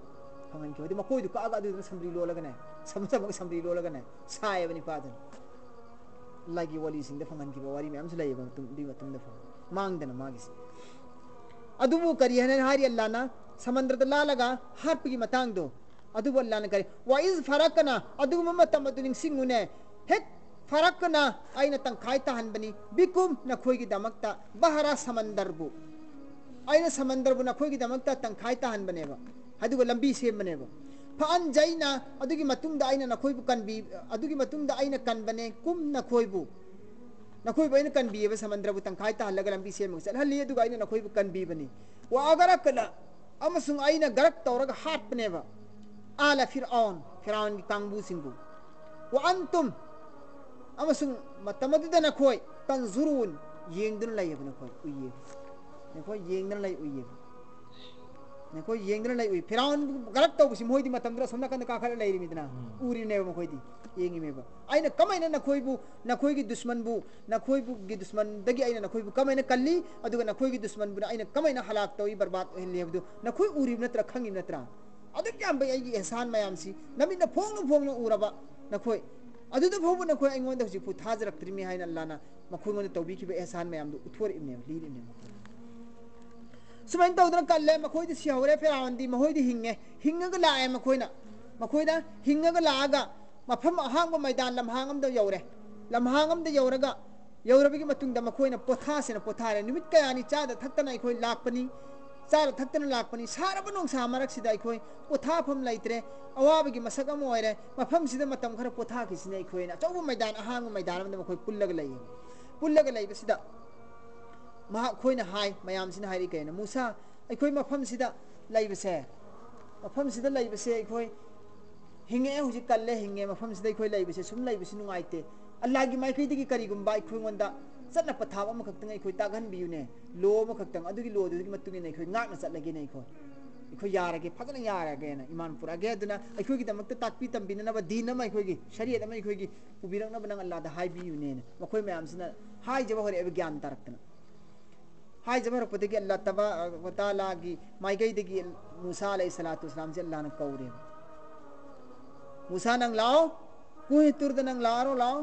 फंगन के बदुई मकोय दु का अदु समरी लो लगने समरी लो लगने साय बनी पादन लागी वाली सिंह द फंगन की वारी मैम से लेबा दी मतुंदा मांगदना मागिस अदुबु करी हने हारी अल्लाह ना समुद्र द लालगा हारपगी मतांग दो ꯑꯗꯨꯕꯨ ꯑꯜꯂꯥꯍꯅ ꯀꯔꯤ ꯋꯥꯏꯖ ꯐꯔꯛꯀꯅ ꯑꯗꯨꯒꯨꯝꯕ ꯃꯇꯝ ꯑꯗꯨ ꯅꯤꯡꯁꯤꯡꯉꯨꯅꯦ ꯍꯦꯛ ꯐꯔꯛꯀꯅ ꯑꯩꯅ ꯇꯪꯈꯥꯏ ꯇꯥꯍꯟꯕꯅꯤ ꯕꯤꯀꯨꯝ ꯅꯈꯣꯏꯒꯤꯗꯃꯛꯇ ꯕꯍꯔꯥ ꯁꯃꯟꯗꯔꯕꯨ ꯑꯩꯅ ꯁꯃꯟꯗꯔꯕꯨ ꯅꯈꯣꯏꯒꯤꯗꯃꯛꯇ ꯇꯪꯈꯥꯏ ꯇꯥꯍꯟꯕꯅꯦꯕ ꯑꯗꯨꯒ ꯂꯝꯕꯤ ꯁꯦꯝꯕꯅꯦꯕ ꯐꯑꯟꯖꯩꯅ ꯑꯗꯨꯒꯤ ꯃꯇꯨꯡꯗ ꯑꯩꯅ ꯅꯈꯣꯏꯕꯨ ꯀꯟꯕꯤ ꯑꯗꯨꯒꯤ ꯃꯇꯨꯡꯗ ꯑꯩꯅ ꯀꯟꯕꯅꯦ ꯀꯨꯝ ꯅꯈꯣꯏꯕꯨ ꯑꯩꯅ ꯀꯟꯕꯤꯌꯦꯕ ꯁꯃꯟꯗꯔꯕꯨ ꯇꯪꯈꯥꯏ ꯇꯥꯍꯜꯂꯒ ꯂꯝꯕꯤ ꯁꯦꯝꯃꯒ ꯆꯠꯍꯜꯂꯤ ꯑꯗꯨꯒ ꯑꯩꯅ ꯅꯈꯣꯏꯕꯨ ꯀꯟꯕꯤꯕꯅꯤ ꯋꯥ ꯑꯒꯔꯀꯅ ꯑꯃꯁꯨꯡ ꯑꯩꯅ ꯒꯔꯛ ꯇꯧꯔꯒ ꯍꯥꯠꯄꯅꯦꯕ ꯑꯥꯂ ꯐꯤꯔꯥꯎꯟꯒꯤ ꯀꯥꯡꯕꯨꯁꯤꯡꯕꯨ ꯋꯥ ꯑꯟꯇꯨꯝ ꯑꯃꯁꯨꯡ ꯃꯇꯝ ꯑꯗꯨꯗ ꯅꯈꯣꯏ ꯇꯟꯖꯨꯔꯨꯟ ꯌꯦꯡꯗꯨꯅ ꯂꯩꯌꯦꯕ नखोई येंगदन लाई उइये नखोई येंगदन लाई उइ फिराउन गलत तौबसि मोइदि मतमदरा सोमना कंद काखल लैरिमिदना उरिनेब मखोइदि येंगिमेब आइना कमाइना नखोइगी दुश्मनबु नखोइबुगी दुश्मनदगी आइना नखोइबु कमाइना कल्ली अदुगा नखोइगी दुश्मनबु आइना कमाइना हलाक तौइ बर्बाद ओइलेबदु नखोइ उरिब नत्रा खंगि नत्रा अदुक यामबे आइगी एहसान मयामसि नमिना फोंग उरबा नखोइ अदुदा फोबु नखोइ आइंगोंदा हुजिफु थाजरक्त्रिमि हाइना अल्लाहना मखोइंगोंदा तौबिखिबे एहसान मयामदु उथोरिबनेब लिरिबनेब सुमाइन तौदना कल्ले मखोइदि सिहौरे फिराउंदी महोइदि हिंगगा लाए मखोइदा हिंगगा लागा मफम अहांग मैदान लमहांगमदा यौरे लमहांगमदा यौरगा यौरबगी मतुंगदा मखोइना पोथारे निमित कयानि चादा थक्तना अखोइ लाकपनि चादा थक्तना लाकपनि सारब नोंसा मरकसिदा अखोइ पोथाफम लैत्रे अवाबगी मसक अम ओइरे मफमसिदा मतम खरा पोथाखिसिने अखोइना चौब मैदान अहांग मैदान अमदा मखोइ पुल्लगा लैबसिदा खोइना हाय मयामसिना हाइरि कैना मूसा अखोइ मफमसिदा लैबसे अखोइ हिंगे हुजि कल्ले हिंगे मफमसिदा अखोइ लैबसे सुम लैबसि नुगाइते अल्लाह की माइकैदगी करिगुम्बा अखोइंगोंदा चतना पथाब अमखक्तंग अखोइ तागहनबियुने लो अमखक्तंग अदुगी लोदुगी मतुंगिने अखोइ गाकना चटलगेने अखोइ यारगे फजना यारगेना ईमान पुरागे अदुना अखोइगी दमक्ता ताकपि तंबिननबा दीन अमा अखोइगी शरीयत अमा अखोइगी पुबिरंगनबा नंग अल्लाहदा हाइबियुने मखोइ मयामसिना हाइजबा होरे एबे ज्ञान तारक्तना हाय जबर पदगी अल्लाह तबा व तआला की माइगैदगी मूसा अलैहिस्सलातु वस्सलाम से अल्लाह ने कौरे मूसा नंग लाओ कुहि तुरद नंग लाओ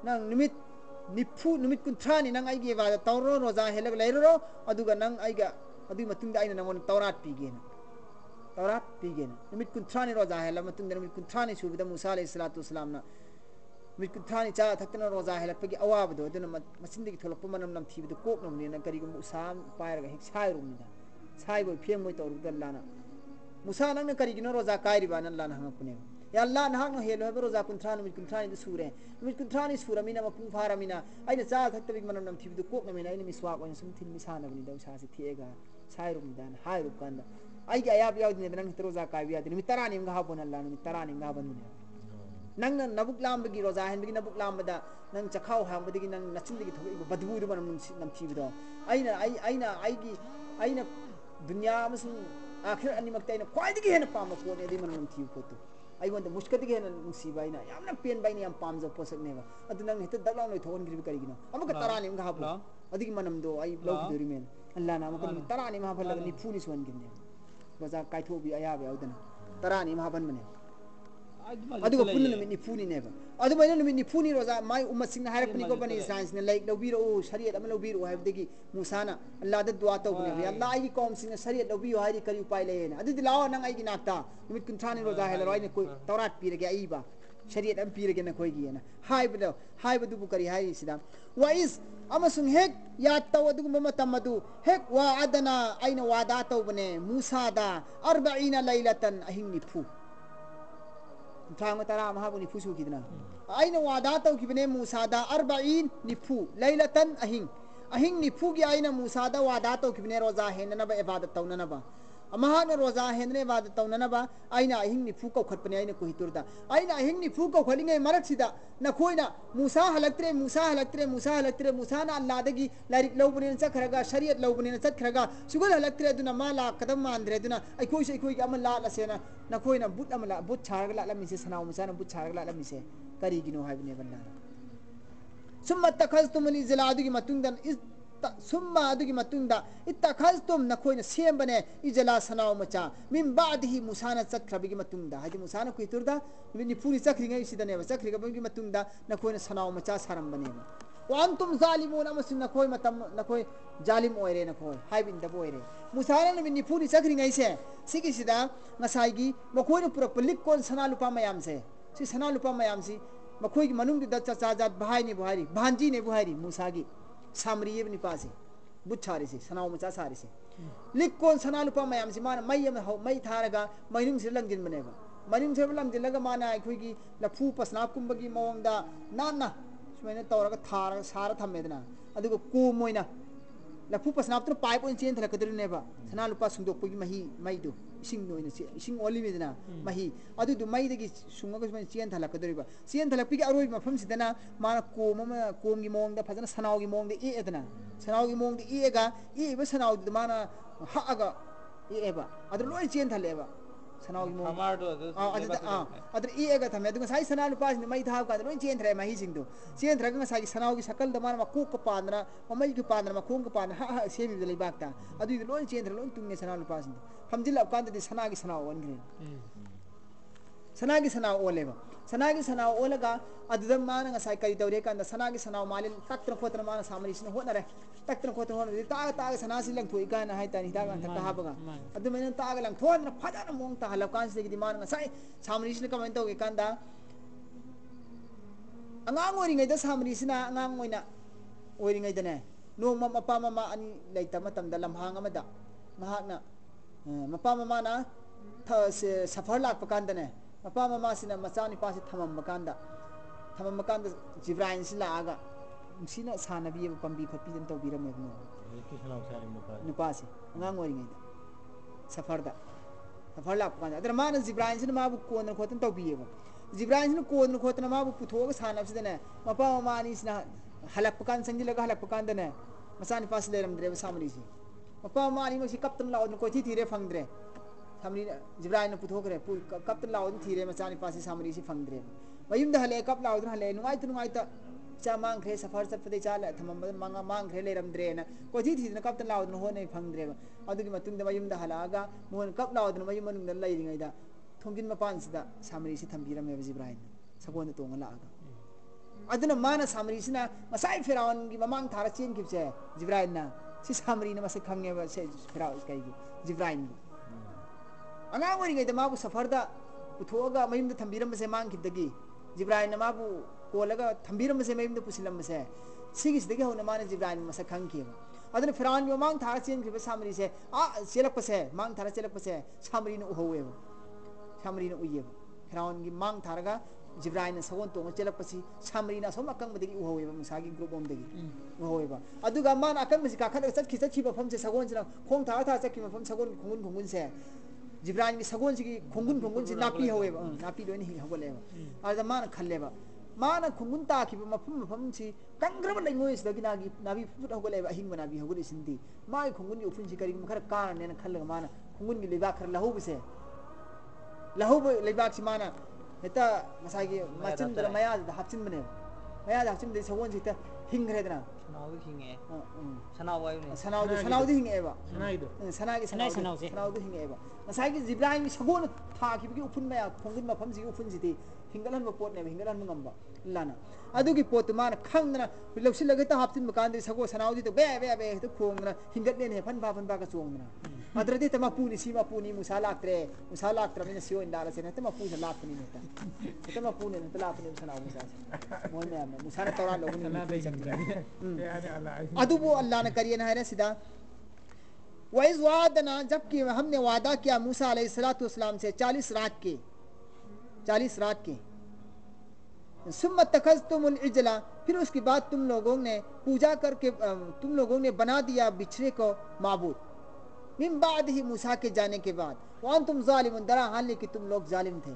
नंग निमित कुंथ्रानी नंग आइगी इबादत तौरो रोजा हेलग लैरो अदुगा नंग आइगा अदुगी मतुंगदा आइना नंगोन तौरात पीगेना निमित कुंथ्रानी रोजा हेला मतुंगदा निमित कुंथ्रानी सुबदा मूसा अलैहिस्सलातु वस्सलाम ना मिकुथानी चा थक्तना रोजा हेलपगी अवाबदो अदुना मसिंदगी थोलप मनम नमथीबदो कोकनमनेना करिगुम उसाम पायरगा हेक सायरुमनिदा सायबो फेमोय तौरुदा अल्लाहना मूसा नंगना करिगिनो रोजा कायरिबा अल्लाहना हंगपने या अल्लाह नहांग हेलो हेबो रोजा कुंथ्रानी मित कुंथ्रानी दु सूरे मित कुंथ्रानी सूरमिना मपुंग फारमिना आइना चा थक्तबगी मनम नमथीबदो कोकनमनेना आइना मिसवाक ओइन सुम थिन मिसानबनिदा उसासे थिएगा सायरुमनिदा हायरुकांदा आइगे अयाब यावदिने नंग रोजा कायबि यादिने मित तरानी मंगा हाबोन अल्लाहना मित तरानी मंगा हाबनुने नंग नबुक लामबगी रोजा हेनबगी नबुक लामबदा नंग चखाव हांबदगी नंग नचिंदगी थोइबो बदबुदु मनम नमथीबदो आइना दुनिया अमसुंग आखिर अनिमक्ता आइना ख्वाइदगी हेन पामबा पोने दि मनम नमथीबो पोतु आइगोंदा मुस्कदगी हेन नुसीबा आइना यामना पेनबा आइना याम पामजो पोसकनेबा अदु नंग हेत दगलाव लै थोहनगिरिबि करिगिनो अमका तरानी मंगा हाबो अदिगी मनमदो आई लौगिदोरिमेन अल्लाहना अमका तरानी मा हाबलगा निफुनि सोनगिने रोजा कायथोबि अयाब यावदना तरानी मा हाबन मने अदुगा पुन्ना नुमित निफुनी नेबा अदुमाइना नुमित निफुनी रोजा माइ उम्मतसिंगना हायरकपनि को बनी साइंसने लाइक लौबिरो शरीयत अमा लौबिरो हायबदगी मूसाना अल्लाहदा दुआ तौबने या अल्लाह आइगी कौमसिंगना शरीयत लौबियो हायरि करि उपाय लेना अदुदि लाओ नंग आइगी नाक्ता नुमित कुंथ्रानी रोजा हेलरो आइने कोइ तौरात पीरगे आइबा शरीयत अम पीरगे न कोइगिना हायबदुबु करि हायसिदा वाइस अमसुंग हेक याद तौ अदुगुम मतमदु हेक वा अदना आइना वादा तौबने मूसादा 40 लैलतन अहिंग निफु थांग तरा महाबु निफु सुखिदना आइना वादा तौखिबने मूसादा 40 निफु लैलतन अहिंग निफु गी आइना मूसादा वादा तौखिबने रोजा हेननबा इबादत तौननबा अमहाना रोजा हेनने इबादत तौननबा आइना अहिंग निफु कौखटपने आइना कोहितुरदा आइना अहिंग निफु कौखलिंगे मरकसिदा नखोइना मूसा हलक्त्रे मूसाना अल्लाहदगी लारिक लौबने चखरगा शरीयत लौबने चखरगा सुगल हलक्त्रे अदुना माला कदम मांद्रे अदुना अखोइसे अमा लालसेना नखोइना बुत अमला बुत छारगा लालमिसे सनाउ मुसाना बुत छारगा लालमिसे करिगिनो हाइबने बल्लाना सुम्मा तखस्तुमुल इजला अदुगी मतुंगदन सुम्मा अदुगी मतुंगदा इत्तखस्तुम नखोइना सेमबने इजला सनाउ मचा मिन बादही मुसाना चखरबगी मतुंगदा हादि मुसाना कुइतुरदा निफुनी चखरिङै सिदनेबा चखरिगबगी मतुंगदा नखोइना सनाउ मचा सारमबनेबा وأنتم ظالمون أمسن نكوي متم نكوي ظالم أويري نكوي هاي بين دبويري مسارنا من نفوني سكرين عيسى سيكي سيدا نسايجي مكوي نبرك بليك كون سنا لوبا ميام سي سي سنا لوبا ميام سي مكوي منوم دي دچا چاجات بهاي ني بهاري بانجي ني بهاري موساگي سامريه بني پاسي बुच्छारी से सनाव मचा सारी से लिक कौन सना लुपा मयाम से माना मई मई थारगा मईनुम से लंगिन बनेगा मईनुम से लंगिन लगा माना अखोगी लफू पसना कुंबगी मवंगदा नाना सुमैना तौरगा थार सारा थमेदना अदुगो कोमोइना लफू पसना तो पाइप ओइन चेन थलकदरनेबा सना लुपा सुंदोकपगी मही मईदो इसिंग नोइना इसिंग ओली मेदना मही अदुदु मईदगी सुंगगा सुमैना चेन थलकदरिबा चेन थलकपगी अरोइ मफम सिदना माना कोमगी मवंगदा फजना सनावगी मवंगदा एदना सनावगी मवंगदा एगा एबा सनावदी माना हागा एबा अदु लोइ चेन थलेबा सनावगी मवंग हमारदो अदु एगा थमे अदु साइ सना लुपा सिन मई थाव का लोइ चेन थरे मही सिंगदो चेन थरगा साइ सनावगी सकल द माना मको का पादना ममई की पादना मखोंग का पादना हा सेमी दले बागता अदु लोइ चेन थरे लोइ तुंगे सना लुपा सिन हमजिल अब कांदे सनागी सनाव वनग्रे सनागी सनाव ओलेबा सनागी सनाव ओलगा अदुदम माना ngasai kari tawre kanda sanagi sanaw malin taktra khotra mana samari sina honare taktra khotra honare ta sana silang thoi kana hai tani ta ta habaga adu mena ta galang thon phajana mong ta halakan se di mana ngasai samari sina kamen tawge kanda angang ori ngai da samari sina angang oina ori ngai da ne no mapa mama ani laita matam da lamhang amada mahakna mapa mama na safar lak pakanda ne mapa mama sina machani pasi thamam makanda जिब्राइल से लागा सिना सानबी पंबी फपी दन तो बिरम एबनो की सनाव सारी नुपा से अंगांग ओरि ngै सफर लाप का other मान जिब्राइल से माबु कोन खोतन तो बिएबो जिब्राइल से कोन खोतन माबु पुथोग सानब से दने मपा मानी सिना हलक पकान संजि लगा हलक पकान दने मसानी पास लेरम द्रे सामरी से मपा मानी मसी कप्तन लाओ न कोथि थिरे फंगद्रे सामरी जिब्राइल न पुथोगरे कप्तन लाओ थिरे मसानी पास सामरी से फंगद्रे वयुम हले कप लाउद्र हले नुगाइता चा मांग्रे सफर चपदे चाल थमम मंगा मांग्रे लेरमद्रे न कोथि थि कप लाउद्र होने फंगद्रे अदुगी मतुंग द वयुम हलागा मोन कप लाउद्र वयुम मनुंग द लैरिङैदा थोंगिन मपान सिदा सामरी सि थंबिरमे जिब्राइल सगोन तोंग लागा अदुना माना सामरी सिना मसाइ फिराउन गी ममांग थारा चेन किबसे जिब्राइल ना सि सामरी न मसे खंगेबा से फिराउ काइगी जिब्राइल अंगांग ओरिङैदा माबु सफरदा उथोगा मयुम द थंबिरम से मांग किबदगी जिब्राइल नमाबु कोलगा थंबिरम से मयुम द पुसिलम से सिगिस दगे होना माने जिब्राइल मसा खंगकेबा अदन फिराउन यो मांग थारा चेन किबा सामरी से चेलक पसे मांग थारा चेलक पसे सामरी न उहोवेबा सामरी न उयेबा फिराउन गी मांग थारगा जिब्राइल न सगोन तोंग चेलक पसी सामरी न सोम अकंग बदगी उहोवेबा मुसागी ग्रुप ओम दगी उहोवेबा अदुगा मान अकंग मसी काखत चटखि बफम से सगोन से खोंग थारा चटखि बफम सगोन खुंगुन से जिब्राइल की सगोन से खुंगुन से नापी होवेबा नापी लोइन हि हगोलेबा आदा मान खल्लेबा मान खुंगुन ताखि मफम से कंग्रब लैमोय सदगी नाबी फुट हगोलेबा हिंग नाबी हगोले सिंदी माय खुंगुन की उफुन से करी मखर कार ने खल्लगा मान खुंगुन की लेबा खर लहोबसे लहोब लेबा से मान हेता मसागी मचिन दर मया हापचिन बने मया हापचिन दे सगोन से ता हिंगरेदना सनाव हिंगे सनाव वायुने सनाव हिंगेबा सनाइदो सनाव हिंगेबा मसागी जिब्राइल सगोन थाखिबगी उफुन मया खुंगुन मफम जी उफुन जिति हिंगलन पोट ने हिंगलन ngamba lana adugi pot man khangna lawsi lagi ta haptin makan de sago sanaudi to be to khongna hingat ne fan ba ka chongna adradi ta mapuni si mapuni musalaktre ni sio indala sene ta mapu sa lapni ne ta mapuni ne ta lapni sanaw musa mon me am musana tora logun adubu allah ne kariyana है सीधा वैज़ वादना जबकि हमने वादा किया मूसा अलैहिस्सलातु वस्सलाम से 40 रात के सुम्मा तखज़्तुमुल इजला फिर उसके बाद तुम लोगों ने पूजा करके तुम लोगों ने बना दिया बिछड़े को माबूद मिन बाद ही मूसा के जाने के बाद वन तुम जालिमुन दरा हाल कि तुम लोग जालिम थे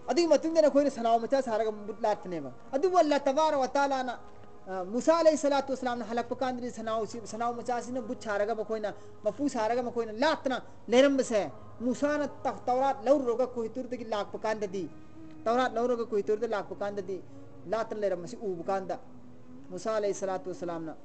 अदी मतुंग ने कोई सनाव मचा सारा बुतलात ने बा अदु अल्लाह तबार व तआला ना मूसा अलैहिस्सलातु वस्सलाम ने हलक पकांद्री सनाव मचा सिन बुछारगा मकोइना मपू सारगा मकोइना लातना लेरम से मूसा न तौरात लौर रोगा कोई तुरद की लाक पकांददी तौरात लौर रोगा कोई तुरद लाक पकांददी लातन लेरम से उ पकांदा मूसा अलैहिस्सलातु वस्सलाम ना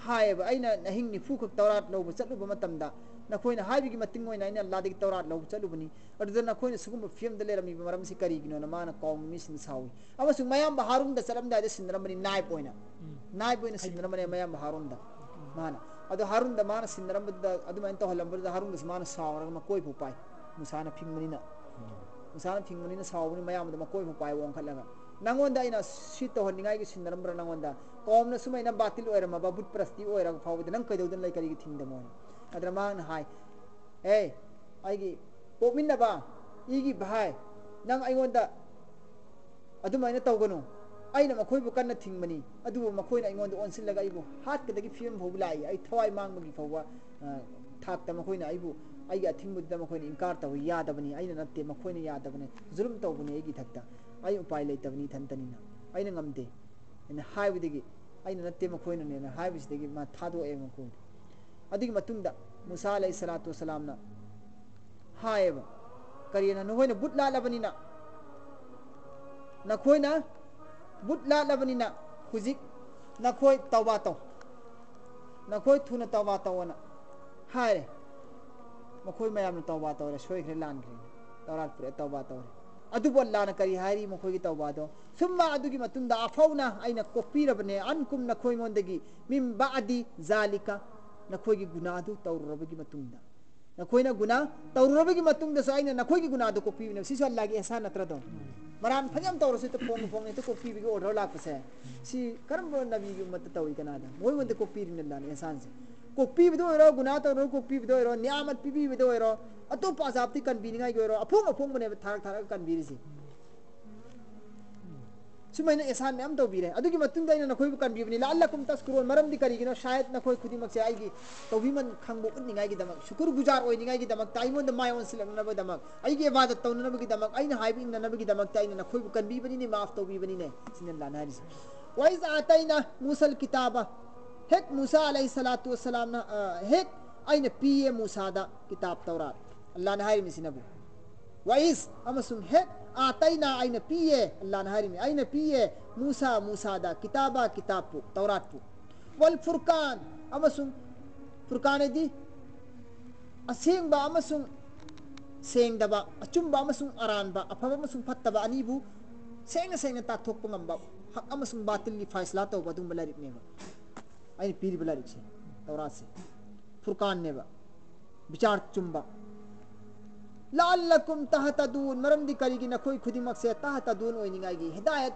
हाय बा अइना नहिंग नि फुख तौरात लौब चलुब मतमदा नखोइना हाइबिगी मतिंग ओइना इना लादिक तौरात लौ चलुबनी अदुदा नखोइना सुगुम फियम दे लेरमी मरम सि करिगिनो न माना कौम मिसिन सावी अमसु मयाम हारुन दा चलम दा सिंदरमनी नाइप ओइना नाइप ओइना सिंदरमनी मयाम हारुन दा माना अदो हारुन दा माना सिंदरम दा अदुमाइन तो हलम दा हारुन दा माना सावरा मकोइ फु पाइ मुसाना फिंगमनिना मुसाना फिंगमनिना सावनी मयाम दा मकोइ फु पाइ वों खलगा नंगोंदा इना सितो हनिगाइ गी सिंदरम नंगोंदा कौम न सुमाइना बातिल ओइरमा बाबुत प्रस्ति ओइरा फावद नंग कइदौदन लै करिगी थिंगदमोन अदर मान हाय ए आइगी पोमिनबा इगी भाई नंग आइगोंदा अदुमाइना तौगनो आइना मखोइबु कन्ना थिंगमनी अदुबु मखोइना आइगोंदा ओनसिलगा आइबु हातकदगी फियम भौबु लाई आइ थवाइ मांगबगी फौवा थाकता मखोइना आइबु आइगी अथिंगबुदा मखोइना इनकार तौ यादबनी आइना नत्ते मखोइना यादबनी जुलुम तौबनी आइगी थक्ता आइ उपाय लैतबनी थंतनिना आइना ngamde ina haibidigi aina natte makhoina ne haibisidigi ma thado e makoi adigi matungda Musa alayhi salatu wasalam na haiba kariyana no hoina butla labanina nakhoina butla labanina hujik nakhoi tawba taw nakhoi thuna tawba tawana haire makhoi mayam na tawba tawre soikre lankre tawrat pure tawba tawre अदुबो अल्लाह न करी हारी मखोगी तौबादो सुम्मा अदुगी मतुंदा अफौना आइना कोपीरबने अनकुम नखोई मोंदगी meme बादी जालिका नखोगी गुनादु तौरबगी मतुंदा नखोइना गुना तौरबगी मतुंदा सो आइना नखोगी गुनादु कोपीबने सिसो अल्लाह की एहसान नत्रदो मरान फजम तौरसु तो फोंग फोंग तो कोपीबगी ऑर्डर लापसे सी करम नबी की उम्मत तौई कनादा मोय मोंदे कोपीरिन अल्लाह ने एहसान से कोपीबदो रो गुना तौरो कोपीबदो रो नियामत पीबीबदो रो अतो पाजाबती कनबीनिंगाई गोरो अफोंग अफोंग बने थारक थारक कनबीरिसी सुमैना एहसान मैम तौबीरे अदुगी मतुंग दैना नखोइबु कनबीबनी लाल्लकुम तस्कुरुन मरमदी करिगिनो शायद नखोइ खुदिमक से आइगी तौबीमन खंगबो उन्निंगाई की दमक शुक्र गुजार ओइनिंगाई की दमक ताइमोन द मायोन सिलगनब दमक आइगी इबादत तौननब की दमक आइना हाइबि इन्ननब की दमक ताइना नखोइबु कनबीबनी ने माफ तौबीबनी ने सिनन लाना हरिस वाइज आतैना मूसल किताबा हेक मूसा अलैहि सलातु वस्सलाम ना हेक आइना पीए मूसा दा किताब तौरात अल्लाह ने हाइर मिसिनबु वाइज अमसुम हेक आतैना आइना पीए अल्लाह ने हाइर मि आइना पीए मूसा मूसा दा किताबा किताब पु तौरात पु वल फुरकान अमसुम फुरकान दी असेंगबा अमसुम सेंगदबा अचुंबा अमसुम अरानबा अफबा अमसुम फत्तबा अनीबु सेंगना सेंगना ताथोकप ngamba हक अमसुम बातिल की फैसला तौबा दुम बलारिक नेबा आइना पीर बलारिक से तौरात से फुरकान नेबा विचार चुंबा लाल्लकुम तहतदून मरमदी करिगी नखोई खुदिमक से तहतदून ओइनिंगागी हिदायत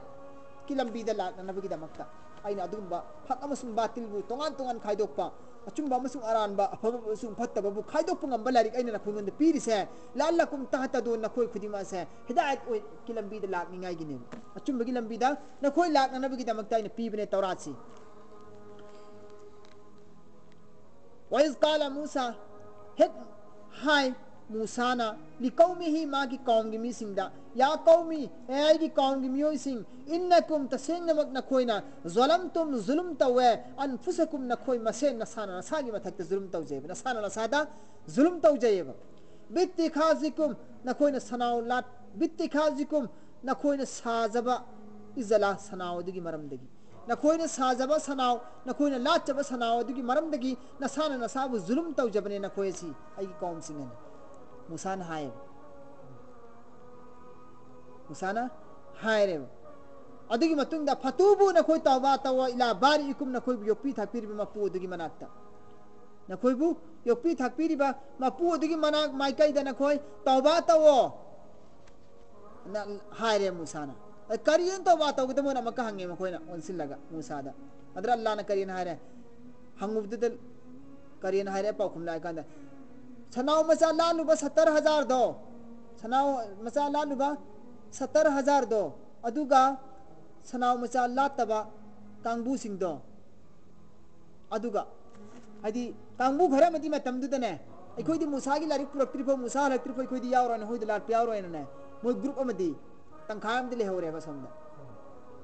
की लंबी द लानबगी दमकता आइना अदुंबा हक अमसुम बातिल बु तोंगान तोंगान खाइदोकपा अचुंबा अमसुम अरानबा अफबा अमसुम फत्तबा बु खाइदोकप ngamba लारिक आइना नखोइंगन पीरिसे लाल्लकुम तहतदून नखोई खुदिमा से हिदायत ओइ की लंबी द लानिंगागी ने अचुंबगी लंबी द नखोई लानबगी दमकता आइना पीबने तौरात से वइज काला मूसा हेक हाय मूसाना लिकौमिही मागी कौम की मीसिंगदा या कौमी एगी कौम की मियोसिंग इन्नकुम तसेंगनमक नखोइना ज़लमतुम जुल्म तवे अनफुसकुम नखोइ मसे नसाना नसागी मथकते जुल्म तौजेब नसाना नसादा जुल्म तौजेब बित्तिखाजिकुम नखोइना सनाउलात बित्तिखाजिकुम नखोइना साजबा इजला सनाउदगी मरमदगी नखोइना साजबा सनाउ नखोइना लाचबा सनाउदगी मरमदगी नसाना नसाबु जुल्म तौजबने नखोइसी आगी कौम सिंगन मुसाना हाय मुसाना हाय रे अदुगी मतुंगदा फतुबु नखोइ तौबा तव इला बारिकुम नखोइ योपी थापिरिबा मपु अदुगी मनाक्ता नखोइबु योपी थापिरिबा मपु अदुगी मनाक माइकाइदा नखोइ तौबा तव न हाय रे मुसाना करियन तौबा तवगदा मोना मका हंगे मखोइना ओनसिलगा मुसादा अदर अल्लाह न करियन हाय रे हंगुबदल करियन हाय रे पाखुम लाय कांदा सनाव मचा लालुबा 70,000 दो सनाव मचा लालुबा 70,000 दो अदुगा सनाव मचा लातबा कांगबु सिंह दो अदुगा हदी कांगबु घरा मदी मतमदुदने अखोइदी मुसागी लारिक पुरक्त्रिफो मुसा हलक्त्रिफो अखोइदी यावरन होइद लाट प्यावरन मोय ग्रुप अमदी तंखायम दिले होरेबा समदा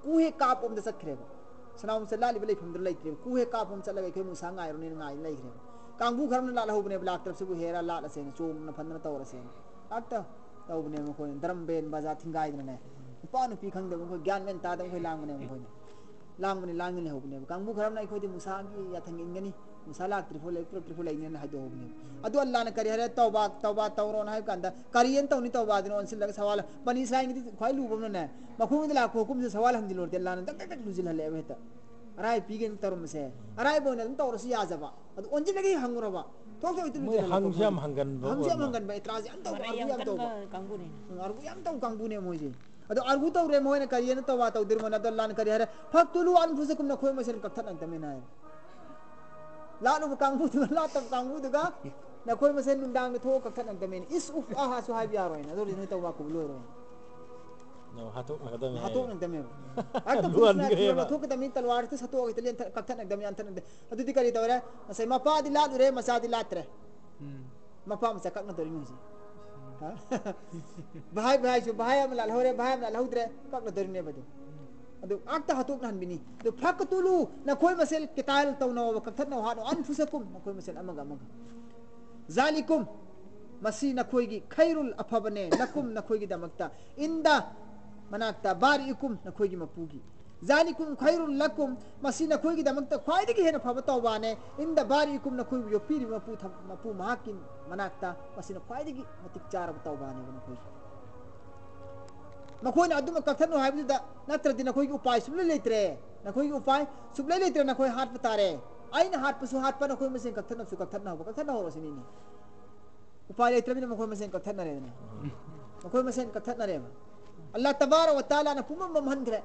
कुहे कापोम द सखरेबा सनाव मचा लालिबा लेफमदर लैत्रे कुहे कापोम चलगा अखोइ मुसा गायरने गाय लैखरेबा कांगबु खरम लाल होबने ब्लाक तरफ से हेरा लाल से चोम न फन तौर से आत तौबने मखोय धर्म बेन बाजा थिंगाय ने पानु पी खंग दम ज्ञान मेन ता दम खोय लांगने मखोय लांगने होबने कांगबु खरम नाइ खोय मुसा की या थंग इंगनी Musa trifol ini na hado ni adu Allah na kari hare tauba tauron hai kanda kariyan tau ni tauba din on sil sawal Bani Israil ni khoi lu bom na makhum dila ko hukum se sawal ham dilor de Allah na tak luzil hale beta arai pigen tarum se arai bon na taur si azaba adu onji lagi hangura ba tok tok itu hangsiam hanggan ba itrazi an tau argu yam tau kanggu ni argu yam tau kangbu ne moje adu argu tau re moine kariyan tauba tau dir mon adu Allah na kari hare faqtulu anfusakum na khoi masel kaktat an tamena lalu kangbu tu la tam kangbu tu ga na koi masen nundang ni tho kakhat ang tamen is uf aha so hai biar roin ado ni tawa ko lo roin no hatok nang tamen at buan na tho ka tamen talwar te sato ka talian kakhat ang tamen antan ado di kali tawra sai mapa di la re masa di latre mapa masa kak na tori mo si bahai so bahai am la hore bahai am la hudre kak na tori ne badu adu akta hatuk nan bini do fakatulu na koi masel kital taw na wakathat na hado anfusakum na koi masel amaga zalikum masi na koi gi khairul afabane lakum na koi gi damakta inda manakta bariikum na koi gi mapugi zalikum khairul lakum masi na koi gi damakta khwai gi hena phaba taw bane inda bariikum na koi yo piri mapu mahakin manakta masi na khwai gi matik char taw bane na koi nakoi na adum kakhat no haibu da natra din nakoi upai suble leitre nakoi upai suble leitre nakoi hat patare aina hat pasu hat pa nakoi masen kakhat na ho sini ni upai leitre bin nakoi masen kakhat na re nakoi masen kakhat na re Allah tabaraka wa taala na pumam mamhan gre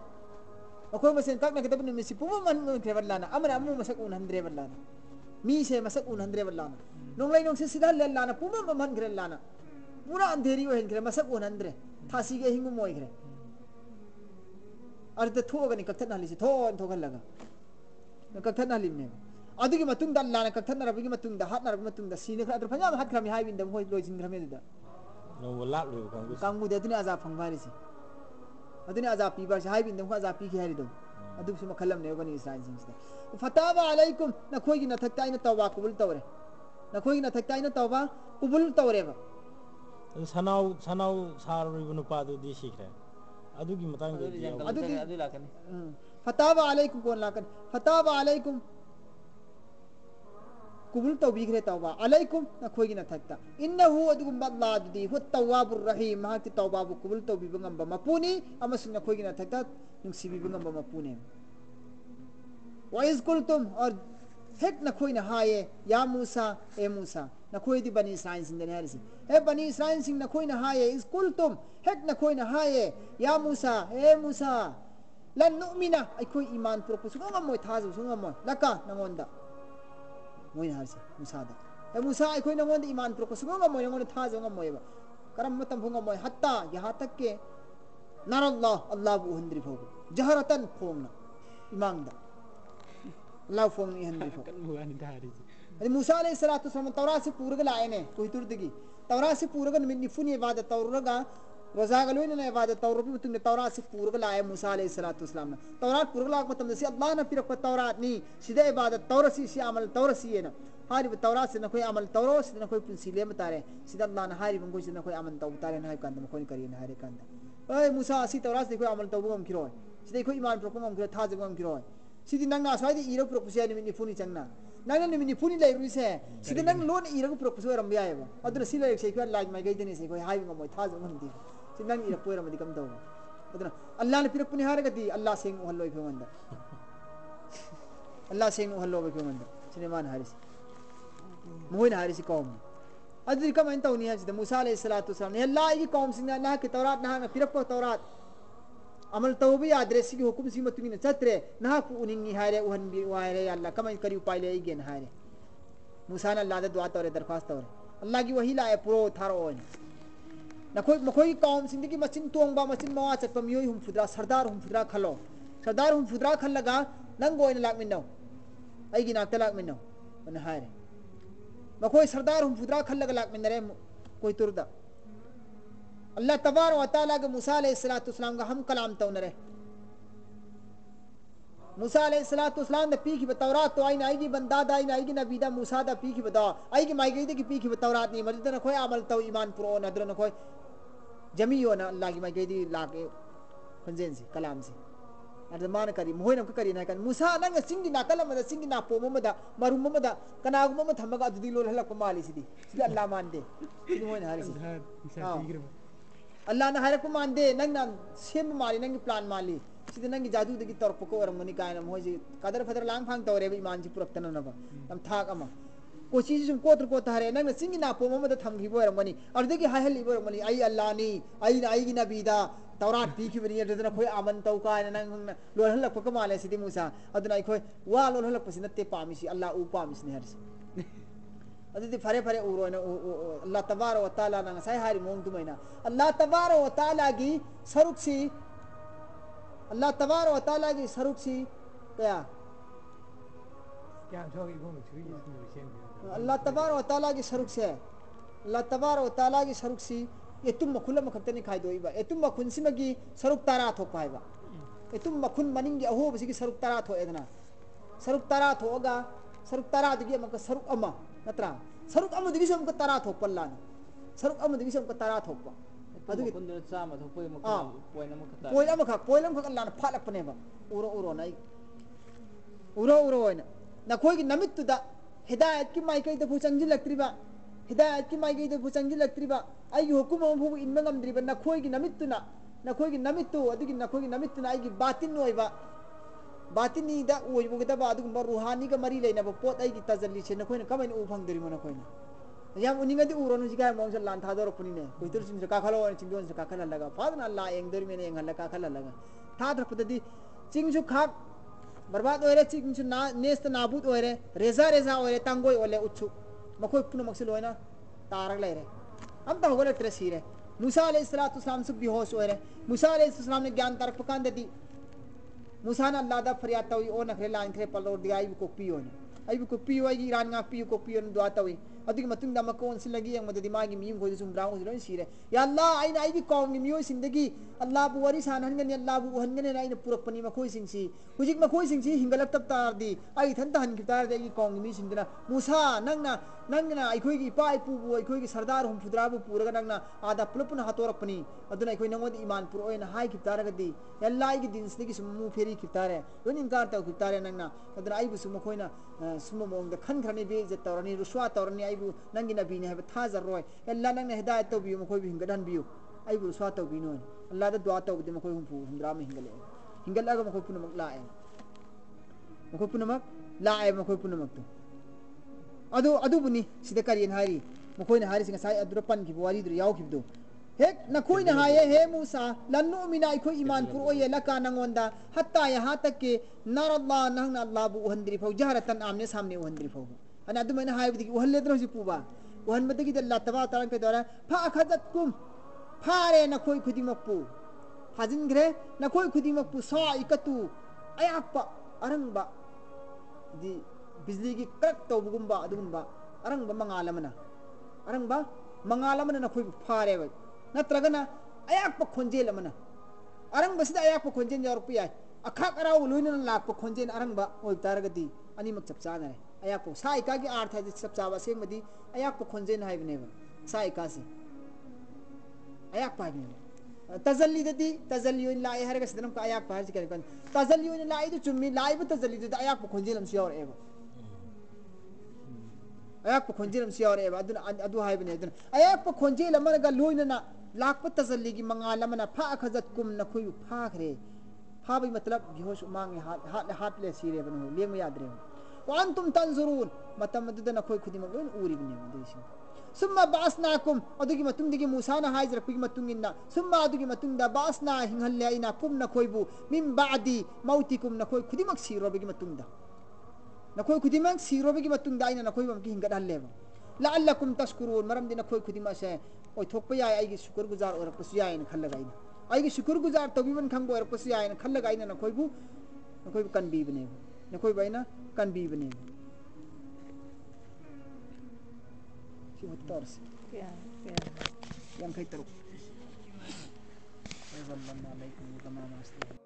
nakoi masen kak na kitab ni misi pumam man gre wallana amana amu masak un handre wallana mi se masak un handre wallana nong lai nong se sidal lana pumam mamhan gre lana pura andheri ho hen gre masak un handre थासी के हिंगु मोय करे अर्थ थोगनि कथन हलिसि थोन थोगन लगा कथन हलिमने अदुगी मतुंग दा लाना कथन रबिगी मतुंग दा हात नरबि मतुंग दा सीने खरा फन्या हात खरामि हाइबिन दा होय लोजिन खरामि दा no wala lu kangbu de tuni azab phangbarisi aduni azab pi bar haibin दा azab pi ki harido adu suma khalam ne bani israil singsta fataba alaikum na khoy gi na thakta ina tawba qabul tawre na khoy gi na thakta ina tawba qabul tawre ba sanau saruri bunu padu di sikre adugi matang adu lakan fataba alaikum kon lakan fataba alaikum kubul tawbigre tawba alaikum na khoy gina thakta innahu adugum badlad di hu tawwabur rahim ha ti tawba bu kubul tawbi bangam ba mapuni amasun na khoy gina thakta nung sibi bangam ba mapuni wa iz qultum or hek na khoy na haye ya musa e musa na khoy di bani israil sin den harisi e bani israil sin na khoy na haye iz qultum hek na khoy na haye ya musa e musa lan nu'mina ay khoy iman propos ngam moy thazu ngam moy laka nangonda moy harisi musa da e musa ay khoy nangonda iman propos ngam moy nangonda thazu ngam moy ba karam matam ngam moy hatta yaha tak ke narallah allah bu handri phogu jaharatan phongna imangda Allah phong ni handri phog kan buan dari अरे मूसा अलैहिस्सलातु वस्सलाम तौरात से पूरग लाए ने कोई तुरदगी तौरात से पूरग निफुनी इबादत तौरगा रोजा गलोय ने इबादत तौर भी तुमने तौरात से पूरग लाए मूसा अलैहिस्सलातु वस्सलाम तौरात पूरग लाग मतलब से अल्लाह ने फिर तौरात नी सीधे इबादत तौरसी से अमल तौरसी है ना हारी तौरात से न कोई अमल तौरो से न कोई सिले मतारे सीधा अल्लाह ने हारी बंगो से न कोई अमल तौतारे ना कांद कोई करिए ना हारे कांद ओए मूसा असी तौरात से कोई अमल तौबो हम किरो सीधे कोई ईमान प्रोपम हम किरो था जब हम किरो सीधी नंगा स्वादी इरो प्रोपोसिया नि निफुनी चंगना nang ni mini puni lai ruise sida nang lon ira ko proposal ram biya ba adura sila sei ko like mai gaideni sei ko hai ngam moi thaz ngam di sida nang ira poira madi kam daw adura allah ne pirapuni har gadi allah sing hallo ko manda allah sing hallo ko manda sineman haris moin haris kaum adri kam anta uni ha sida musa alayhi salatu wasalam ne allah ki kaum sing allah ki taurat na pirap taurat amal tawbi adresi ki hukum si matumi na chatre na ku uningi hare uhan bi waire allah kamai kari upai le igen hare musa na allah da dua tawre darkhast tawre allah ki wahi la e pro tharo on na koi kaum sindagi machin tongba machin mawa chakpa miyoi hum fudra sardar hum fudra khal laga nang goin lak min no ai gi nak talak min no on hare ma koi sardar hum fudra khal laga lak min re koi turda अल्लाह तबारक व तआला के मूसा अलैहिस्सलातु वस्सलाम का हम कलाम तो नरे मूसा अलैहिस्सलातु वस्सलाम ने पीखी तौरात तो आईना आईगी बंदा दा आईना आईगी नबीदा मूसा दा पीखी बता आईगी माई गई की पीखी तौरात नहीं मर्द न कोई अमल तो ईमान पुरो न अदर न कोई जमी हो न अल्लाह की माई गई लाके खंजेन से कलाम से अद मान करी मोहन का करी ना कन मुसा नंग सिंगी ना कलम दा सिंगी ना पोम मदा मारुम मदा कनागुम म थमगा अदुदी लोल हलक माली सिदी सिदी अल्लाह मान दे सिदी मोहन हारिसी अल्लाह ना हरक मान दे नंग ना सेम माली नंग प्लान माली सिदी नंग जादू दगी तोरप को और मनी कायना मोजी कदर फदर लांग फांग तौरे ईमान जी पुरक तन नबा तम थाक अमा कोची सुम कोत्र को तारे नंग सिंगी ना पोम मदा थमगी बोर मनी अदगी हाहली बोर मनी आई अल्लाह नी आई गी नबीदा तौरात पीखी बनी अदना खोय आमन तौ कायना नंग लोल हलक को माले सिदी मूसा अदना खोय वा लोल हलक पसिन ते पामिसी अल्लाह उ पामिसी ने हरसी अदि फरे फरे उरो ना अल्लाह तबारक व तआला ना साई हारी मोंग तुमैना अल्लाह तबारक व तआला की सरुक्सी अल्लाह तबारक व तआला की सरुक्सी क्या अल्लाह तबारक व तआला की सरुक से अल्लाह तबारक व तआला की सरुक सी एतुम मखुल मखतनी खाई दोइबा एतुम मखुन सिमगी सरुक तारा थोपाइबा एतुम मखुन मनिंग अहो बसिगी सरुक तारा थो एदना सरुक तारा थोगा सरुक तारा दिगी मक सरुक अमा नत्रा सरुक अमा दिगी समक तारा थोपल्लान सरुक अमा दिगी समक तारा थोपा अदुगी कुंदर चामा थोपोय मक पोइना मक ता पोइलम खक अल्लाह फालकपनेबा उरो नाई उरो ओइना नखोगी नमित्तुदा हिदायत की माइकई दफु चंजिलक्त्रिबा हिदायत की माइकई दफु चंजिलक्त्रिबा आई हुकुम अमु इनम ngамद्रिबा नखोगी नमित्तु अदुगी नखोगी नमित्तुना आईगी बातिन ओइबा बातिनी दा ओइबुगदबा अदुगुंबा रूहानी का मरी लेनबा पोत आईगी तजल्ली से नखोइना कमाइन उ फंगदरिमो नखोइना याम उनिंगदी उरोनु जिगा मोंग से लान थादोर पुनिने कोइतुर सिन का खलो चिंगदोन से का खला लगा फादना अल्लाह एंगदर में एंग हल्ला का खला लगा थादर पददी चिंगसु खाक बर्बाद ओरे चिंगसु ना नेस्त नाबूद ओरे रेजा ओरे तंगोय ओले उच्छु मखोय पुनो मक्सिल होइना तारक लेरे हम तो होगले त्रेसीरे मूसा अलैहिस्सलातु सलाम से बेहोश ओरे मूसा अलैहिस्सलाम ने ज्ञान तारक पकान देती मूसा ने अल्लाह दा फरियाद तवी ओ नखरे लाइन खरे पल्लो दिगाई को पियोने आई को पियो आई ईरान गा पियो को पियो दुआ तवी अदुगी मतुंग दा मकोन सिलगी यंग मददी मागी मियम गोदि सुम ब्राउ लोन सिरे या अल्लाह आइना आईगी कौम गी मियो सिंदगी अल्लाह बु वरी सान हनगनि अल्लाह बु हनगनि आइना पुरकपनी मखोय सिंसी हुजिक मखोय सिंसी हिंगलक तब तारदी आई थन तहन की तार देगी कौम गी मी सिंदना मूसा नंगना आइखोयगी इपा इपुबु आइखोयगी सरदार हम फुद्राबु पुरगा नंगना आदा पुलपुन हातोरकपनी अदुना आइखोय नंगोद ईमान पुर ओइना हाय की तारगदी अल्लाह आईगी दिन सिदगी सुमु फेरी की तारे लोन इनकार तौ की तारे नंगना अदुना आइबु सुम मखोयना सुम मोंग द खन खरनी बे इज्जत तौरनी रुस्वा तौरनी आइबु नंगी नबी ने है थाजर रोय अल्लाह नंग ने हिदायत तो बियो मखोय भी हिंगदन बियो आइबु रुस्वा तौ बिनो अल्लाह दा दुआ तौ दे मखोय हुंफु हुंद्रा में हिंगले मखोय पुनमक लाए मखोय पुनमक तो अदु बुनी सिदा करियन हारी मखोय ने हारी सिंग साई अदुर पन की वारी दुर याव खिबदो हेक नखोय ने हाये हे मूसा लन्नु मिना इखोय ईमान पुर ओये लका नंगोंदा हत्ता यहां तक के नरल्लाह नहना अल्लाह बु हंद्री फौ जहरतन आमने सामने हंद्री फौ अना अदु मैंने हाय बदी वहले द्रो पुबा वहन मदगी अल्लाह तबारक तआला के द्वारा फा अखजतकुम फारे नखोय खुदी मक्पु फाजिन ग्रे नखोय खुदी मक्पु सा इकतु अयापा अरंगबा दी बिजली की क्रक तौबुगुंबा अदुगुंबा अरंगबा मंगालमना नखोय फारे व नत्रगना अयापा खोंजेल मना अरंगबा सिदा अयापा खोंजेन जरपु याय अखा कराव लोइना लापा खोंजेन अरंगबा ओइ तारगदी अनिमक चपचाना अयापो साइका की अर्थ है चपचावा सेंगमदी अयापा खोंजेन हाइबनेबा साइका से अयापा हाइबनेबा तजल्ली लाए हरग सिदनम का अयापा हरज करे कन तजल्ली लाए तो चुम्मी लाए ब तजल्ली तो अयापा खोंजेलम सियोर एबा अयापा खोंजेलम सियोर एबा अदु हाइबने अदु अयापा खोंजेलम मनगा लोइना लाख तजल्ली की मंगालमना फा खजतकुम नखुय फाखरे फाबई मतलब बेहोश मांगे हाथ ले सिरे बनो लेम यादरे वान तुम तंजुरून मतम मदद नखोय खुदी मगन उरी बने देसिन सुम्मा बासनाकुम अदुगी मतुंग मूसा ना हाइजर पिग मतुंगिना सुम्मा अदुगी मतुंग बासना हिंगहल्ले आइना कुम नखोयबु मिम बादी मौतिकुम नखोय खुदी मक सिरोबगी मतुंग नखोय खुदी मक सिरोबगी मतुंग आइना नखोय बम की हिंगद हल्लेबा लअल्लकुम तशकुरून मरम दि नखोय खुदी मसे ओय थोकप याय आइगी शुक्र गुजार और पसु याय न खल्लगा आइना आइगी शुक्र गुजार तबिबन खंगबो और पसु याय न खल्लगा आइना नखोयबु कनबी बने नखोय बाइना कनबी बने Simutor sih. Yang kayak teruk. Assalamualaikum warahmatullahi wabarakatuh.